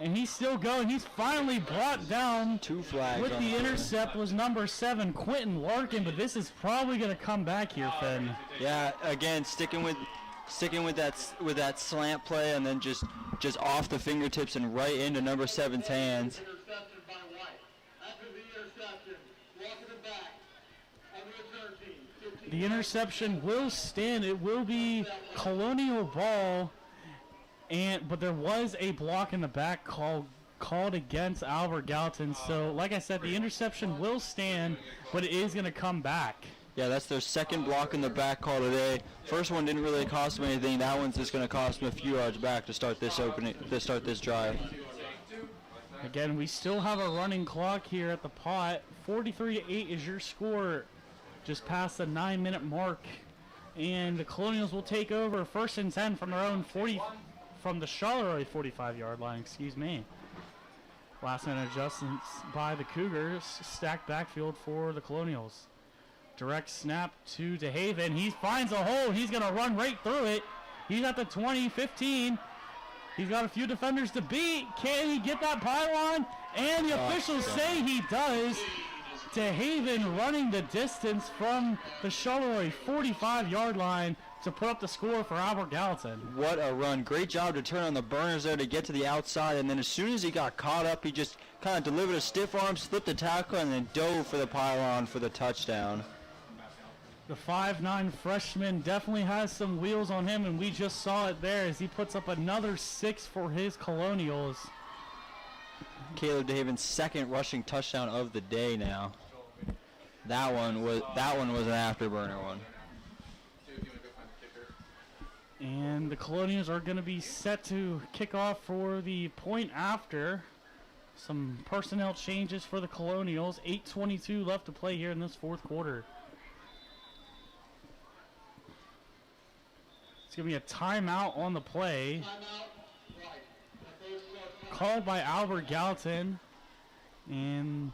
Speaker 1: and he's still going. He's finally brought down.
Speaker 5: 2 flags.
Speaker 1: With the intercept was number 7, Quentin Larkin, but this is probably going to come back here, Finn.
Speaker 5: Yeah, again, sticking with that slant play, and then just off the fingertips and right into number 7's hands.
Speaker 7: Intercepted by White. After the interception, walking it back. On the return team. 15.
Speaker 1: The interception will stand. It will be Colonial ball, but there was a block in the back called against Albert Gallatin. So, like I said, the interception will stand, but it is going to come back.
Speaker 5: Yeah, that's their second block in the back call today. First one didn't really cost them anything. That one's just going to cost them a few yards back to start this drive.
Speaker 1: Again, we still have a running clock here at the pot. 43-8 is your score, just past the 9-minute mark. And the Colonials will take over 1st and 10 from their own from the Charleroi 45-yard line, excuse me. Last minute adjustments by the Cougars, stacked backfield for the Colonials. Direct snap to DeHaven. He finds a hole. He's going to run right through it. He's at the 20, 15. He's got a few defenders to beat. Can he get that pylon? And the officials say he does. DeHaven running the distance from the Charleroi 45-yard line to put up the score for Albert Gallatin.
Speaker 5: What a run. Great job to turn on the burners there to get to the outside, and then as soon as he got caught up, he just kind of delivered a stiff arm, slipped a tackle, and then dove for the pylon for the touchdown.
Speaker 1: The 5'9" freshman definitely has some wheels on him, and we just saw it there as he puts up another 6 for his Colonials.
Speaker 5: Caleb DeHaven's second rushing touchdown of the day now. That one was an afterburner one.
Speaker 1: And the Colonials are going to be set to kick off for the point after. Some personnel changes for the Colonials. 8:22 left to play here in this fourth quarter. It's going to be a timeout on the play. Called by Albert Gallatin. And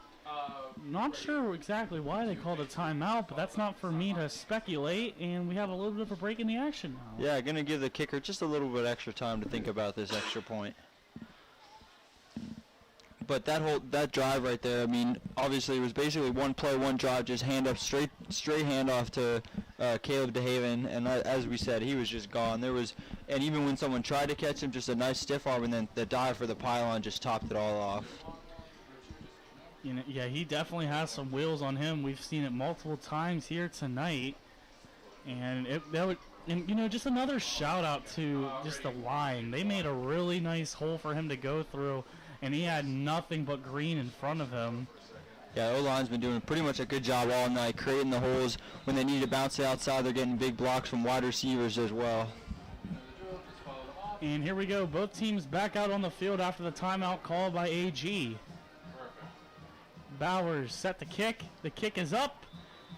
Speaker 1: not sure exactly why they called a timeout, but that's not for me to speculate. And we have a little bit of a break in the action now.
Speaker 5: Yeah, going to give the kicker just a little bit extra time to think about this extra point. But that drive right there, I mean, obviously it was basically one play, one drive, just straight handoff to Caleb DeHaven, and as we said, he was just gone. And even when someone tried to catch him, just a nice stiff arm, and then the dive for the pylon just topped it all off.
Speaker 1: You know, yeah, he definitely has some wheels on him. We've seen it multiple times here tonight, and just another shout out to just the line. They made a really nice hole for him to go through, and he had nothing but green in front of him.
Speaker 5: Yeah, O-line's been doing pretty much a good job all night, creating the holes. When they need to bounce it outside, they're getting big blocks from wide receivers as well.
Speaker 1: And here we go. Both teams back out on the field after the timeout called by AG. Bowers set the kick. The kick is up.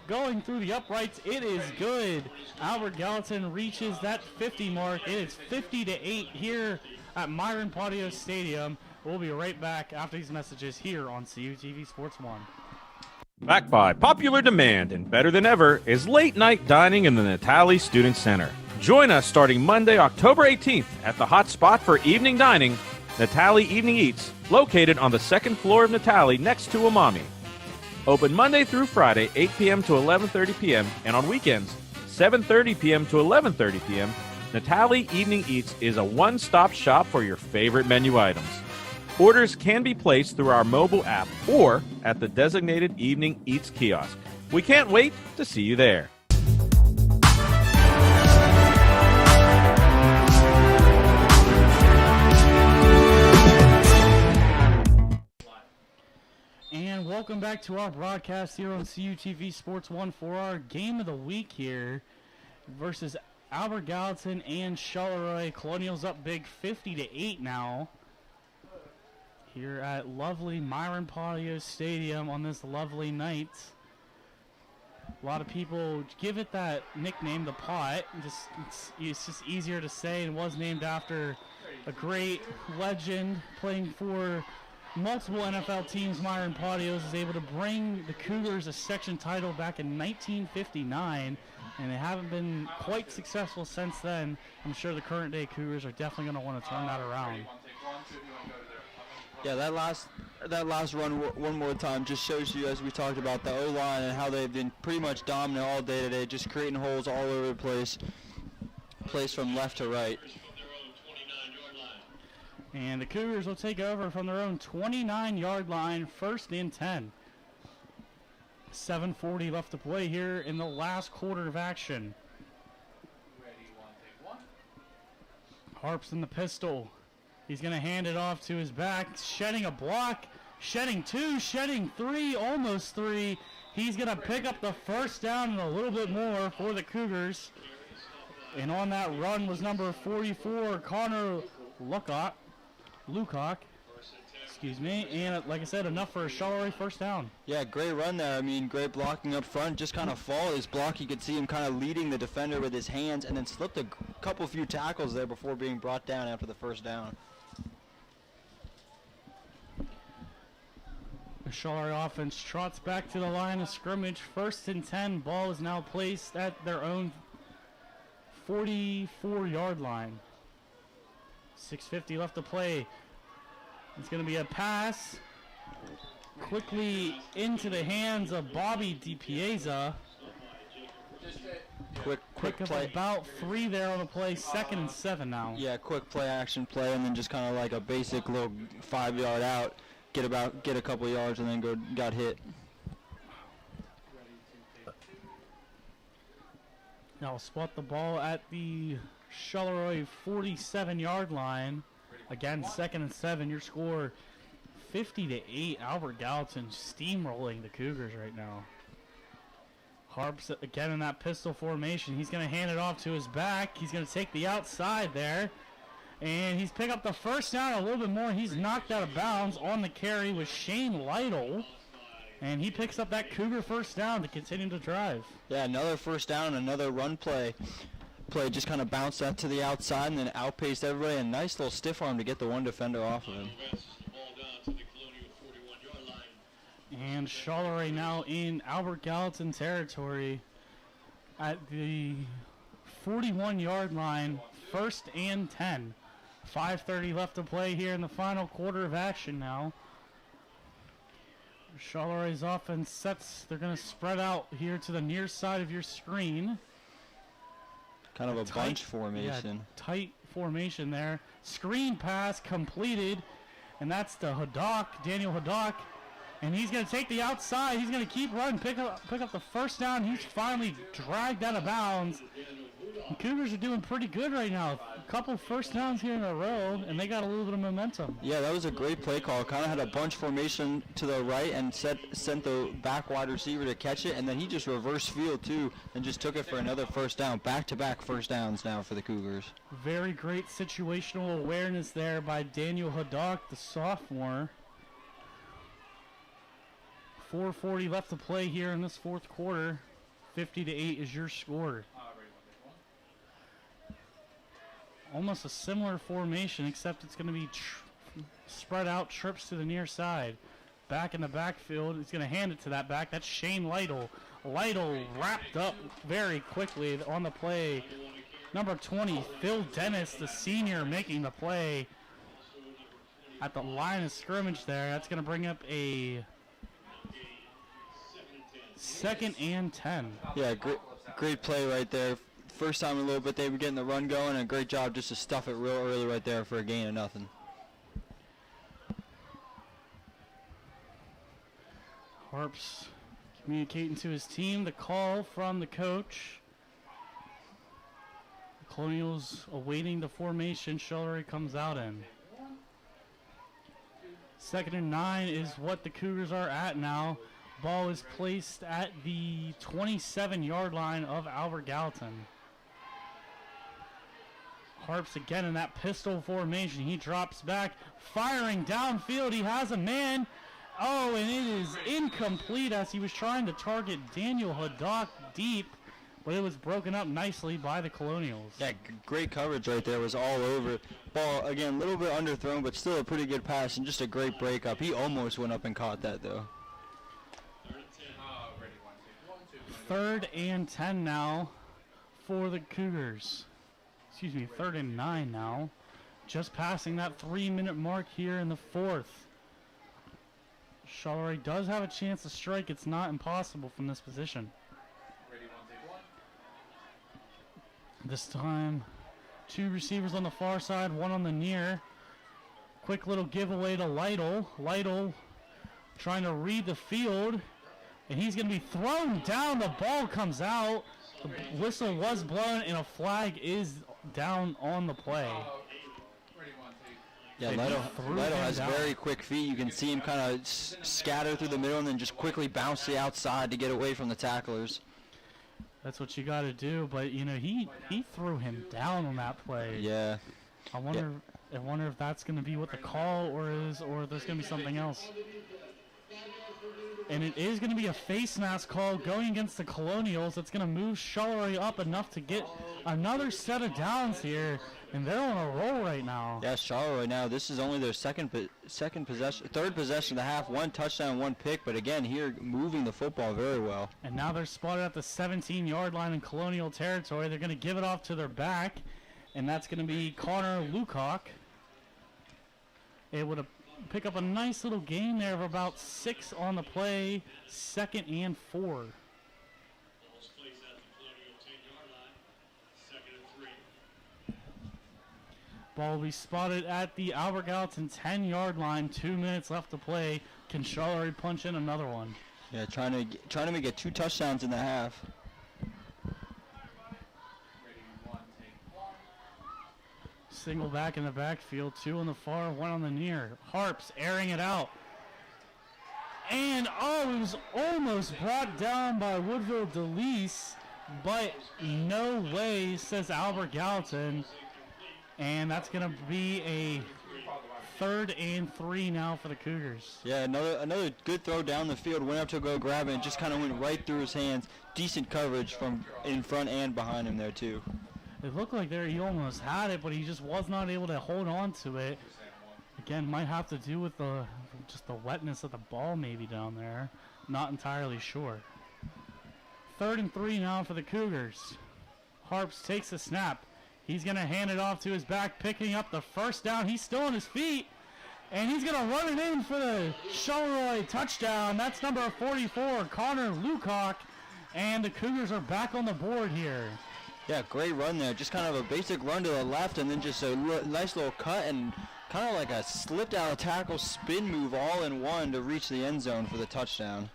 Speaker 1: Going through the uprights. It is good. Albert Gallatin reaches that 50 mark. It is 50-8 here at Myron Patio Stadium. We'll be right back after these messages here on CUTV Sports 1.
Speaker 3: Backed by popular demand and better than ever is late night dining in the Natali Student Center. Join us starting Monday, October 18th at the hot spot for evening dining, Natali Evening Eats, located on the second floor of Natali next to Umami. Open Monday through Friday, 8 p.m. to 11:30 p.m., and on weekends, 7:30 p.m. to 11:30 p.m., Natali Evening Eats is a one-stop shop for your favorite menu items. Orders can be placed through our mobile app or at the designated Evening Eats kiosk. We can't wait to see you there.
Speaker 1: And welcome back to our broadcast here on CUTV Sports 1 for our game of the week here versus Albert Gallatin and Charleroi. Colonials up big 50-8 now here at lovely Myron Patio Stadium on this lovely night. A lot of people give it that nickname, the Pot. It's just easier to say, and was named after a great legend playing for multiple NFL teams. Myron Patios is able to bring the Cougars a section title back in 1959, and they haven't been quite successful since then. I'm sure the current day Cougars are definitely going to want to turn that around.
Speaker 5: Yeah, that last run one more time just shows you, as we talked about, the O-line and how they've been pretty much dominant all day today, just creating holes all over the place from left to right.
Speaker 1: And the Cougars will take over from their own 29-yard line, 1st and 10. 7:40 left to play here in the last quarter of action. Harps in the pistol. He's going to hand it off to his back, shedding a block, shedding 2, shedding 3, almost 3. He's going to pick up the first down and a little bit more for the Cougars. And on that run was number 44, Connor Lukock. And like I said, enough for a Charleroi first down.
Speaker 5: Yeah, great run there. I mean, great blocking up front. Just kind of followed his block. You could see him kind of leading the defender with his hands, and then slipped a few tackles there before being brought down after the first down.
Speaker 1: Charleroi offense trots back to the line of scrimmage. 1st and 10. Ball is now placed at their own 44-yard line. 6:50 left to play. It's going to be a pass quickly into the hands of Bobby DiPiazza.
Speaker 5: Quick
Speaker 1: Pick up
Speaker 5: play.
Speaker 1: about 3 there on the play. 2nd and 7 now.
Speaker 5: Yeah, quick play action play, and then just kind of like a basic little 5-yard out, get a couple yards, and then got hit.
Speaker 1: Now spot the ball at the Charleroi 47-yard line. Again, 2nd and 7. Your score 50-8. Albert Gallatin steamrolling the Cougars right now. Harps again in that pistol formation. He's going to hand it off to his back. He's going to take the outside there. And he's picked up the first down a little bit more. He's knocked out of bounds on the carry with Shane Lytle. And he picks up that Cougar first down to continue to drive.
Speaker 5: Yeah, another first down, another run play. Play just kind of bounced out to the outside and then outpaced everybody. A nice little stiff arm to get the one defender off of him.
Speaker 1: And Charleroi now in Albert Gallatin territory at the 41-yard line, 1st and 10. 5:30 left to play here in the final quarter of action now. Charleroi's offense sets, they're going to spread out here to the near side of your screen.
Speaker 5: Kind of a bunch formation.
Speaker 1: Yeah, tight formation there. Screen pass completed, and that's the Daniel Haddock. And he's going to take the outside. He's going to keep running, pick up the first down. He's finally dragged out of bounds. The Cougars are doing pretty good right now. A couple first downs here in a row, and they got a little bit of momentum.
Speaker 5: Yeah, that was a great play call. Kind of had a bunch formation to the right and sent the back wide receiver to catch it, and then he just reversed field too and just took it for another first down. Back-to-back first downs now for the Cougars.
Speaker 1: Very great situational awareness there by Daniel Haddock, the sophomore. 4:40 left to play here in this fourth quarter. 50-8 is your score. Almost a similar formation, except it's going to be spread out trips to the near side. Back in the backfield, he's going to hand it to that back. That's Shane Lytle. Lytle wrapped up very quickly on the play. Number 20, Phil Dennis, the senior, making the play at the line of scrimmage there. That's going to bring up a 2nd and 10.
Speaker 5: Yeah, great play right there. First time in a little bit they were getting the run going, and a great job just to stuff it real early right there for a gain of nothing.
Speaker 1: Harps communicating to his team. The call from the coach. The Colonials awaiting the formation Charleroi comes out in. 2nd and 9 is what the Cougars are at now. Ball is placed at the 27-yard line of Albert Gallatin. Harps again in that pistol formation. He drops back, firing downfield. He has a man. Oh, and it is incomplete as he was trying to target Daniel Haddock deep, but it was broken up nicely by the Colonials.
Speaker 5: Yeah, great coverage right there. Was all over. Ball, again, a little bit underthrown, but still a pretty good pass and just a great breakup. He almost went up and caught that, though.
Speaker 1: 3rd and 10 now for the Cougars. 3rd and 9 now. Just passing that 3-minute mark here in the fourth. Charleroi does have a chance to strike. It's not impossible from this position. This time, 2 receivers on the far side, 1 on the near. Quick little giveaway to Lytle. Lytle trying to read the field. And he's going to be thrown down. The ball comes out. The whistle was blown, and a flag is down on the play.
Speaker 5: Yeah, Lytle has very quick feet. You can see him kind of scatter through the middle and then just quickly bounce to the outside to get away from the tacklers.
Speaker 1: That's what you got to do, but you know he threw him down on that play.
Speaker 5: Yeah.
Speaker 1: I wonder if that's going to be what the call or there's going to be something else. And it is going to be a face mask call going against the Colonials. It's going to move Charleroi up enough to get another set of downs here. And they're on a roll right now.
Speaker 5: Yeah, Charleroi now. This is only their third possession of the half. 1 touchdown, 1 pick. But again, here moving the football very well.
Speaker 1: And now they're spotted at the 17-yard line in Colonial territory. They're going to give it off to their back. And that's going to be Connor Lukock. Able to pick up a nice little gain there of about 6 on the play, 2nd and 4. Ball will be spotted at the Albert Gallatin 10-yard line. 2 minutes left to play. Can Charleroi punch in another one?
Speaker 5: Yeah, trying to make it 2 touchdowns in the half.
Speaker 1: Single back in the backfield, 2 on the far, 1 on the near. Harps airing it out. And, it was almost brought down by Woodville DeLeese, but no way, says Albert Gallatin. And that's going to be a 3rd and 3 now for the Cougars.
Speaker 5: Yeah, another good throw down the field. Went up to go grab it and just kind of went right through his hands. Decent coverage from in front and behind him there, too.
Speaker 1: It looked like there he almost had it, but he just was not able to hold on to it. Again, might have to do with just the wetness of the ball maybe down there. Not entirely sure. 3rd and 3 now for the Cougars. Harps takes the snap. He's going to hand it off to his back, picking up the first down. He's still on his feet, and he's going to run it in for the Charleroi touchdown. That's number 44, Connor Lukock, and the Cougars are back on the board here.
Speaker 5: Yeah, great run there. Just kind of a basic run to the left and then just a nice little cut and kind of like a slipped out of tackle spin move all in one to reach the end zone for the touchdown.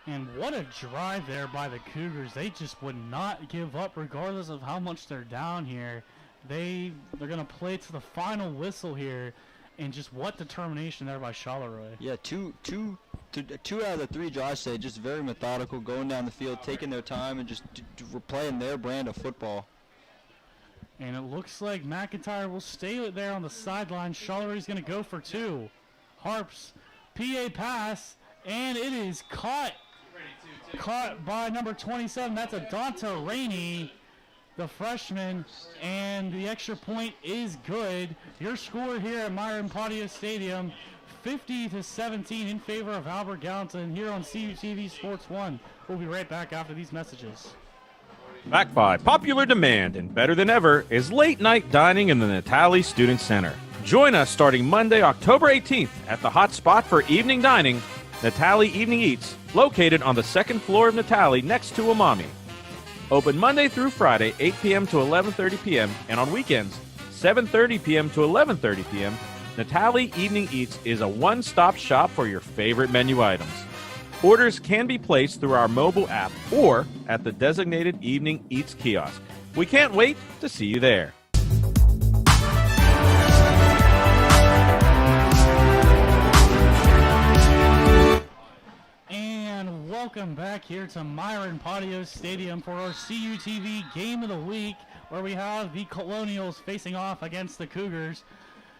Speaker 1: And what a drive there by the Cougars. They just would not give up regardless of how much they're down here. They're going to play to the final whistle here. And just what determination there by Charleroi.
Speaker 5: Yeah, two out of the 3 drives today, just very methodical, going down the field, taking their time, and just playing their brand of football.
Speaker 1: And it looks like McIntyre will stay there on the sideline. Charleroi's going to go for 2. Harps, PA pass, and it is caught by number 27. That's a Dante Rainey, the freshman, and the extra point is good. Your score here at Myron Patio Stadium, 50-17 in favor of Albert Gallatin here on CUTV Sports 1. We'll be right back after these messages.
Speaker 3: Back by popular demand and better than ever is late night dining in the Natali Student Center. Join us starting Monday, October 18th at the hot spot for evening dining, Natali Evening Eats, located on the 2nd floor of Natali next to Umami. Open Monday through Friday, 8 p.m. to 11:30 p.m., and on weekends, 7:30 p.m. to 11:30 p.m., Natali Evening Eats is a one-stop shop for your favorite menu items. Orders can be placed through our mobile app or at the designated Evening Eats kiosk. We can't wait to see you there.
Speaker 1: And welcome back here to Myron Patio Stadium for our CUTV Game of the Week, where we have the Colonials facing off against the Cougars.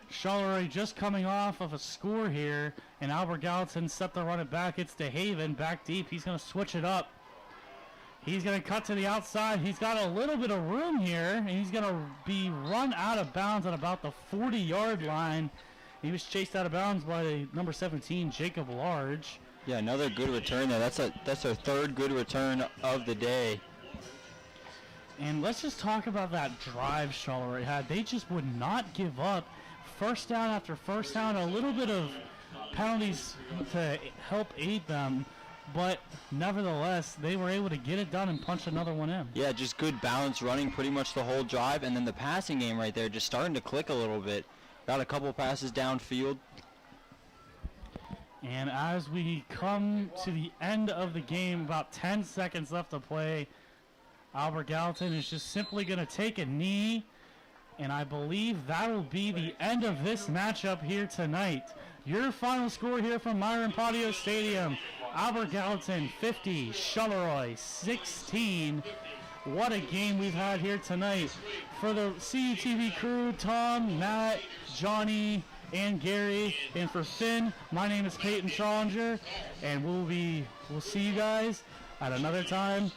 Speaker 1: Charleroi just coming off of a score here, and Albert Gallatin set to run it back. It's DeHaven back deep. He's going to switch it up. He's going to cut to the outside. He's got a little bit of room here, and he's going to be run out of bounds at about the 40-yard line. He was chased out of bounds by number 17, Jacob Large.
Speaker 5: Yeah, another good return there. That's our 3rd good return of the day.
Speaker 1: And let's just talk about that drive Charleroi had. They just would not give up. First down after first down, a little bit of penalties to help aid them, but nevertheless, they were able to get it done and punch another one in.
Speaker 5: Yeah, just good balance running pretty much the whole drive, and then the passing game right there just starting to click a little bit. Got a couple passes downfield.
Speaker 1: And as we come to the end of the game, about 10 seconds left to play, Albert Gallatin is just simply going to take a knee, and I believe that will be the end of this matchup here tonight. Your final score here from Myron Patio Stadium, Albert Gallatin 50, Charleroi 16. What a game we've had here tonight. For the CUTV crew, Tom, Matt, Johnny, and Gary, and for Finn, my name is Peyton Challenger, and we'll see you guys at another time.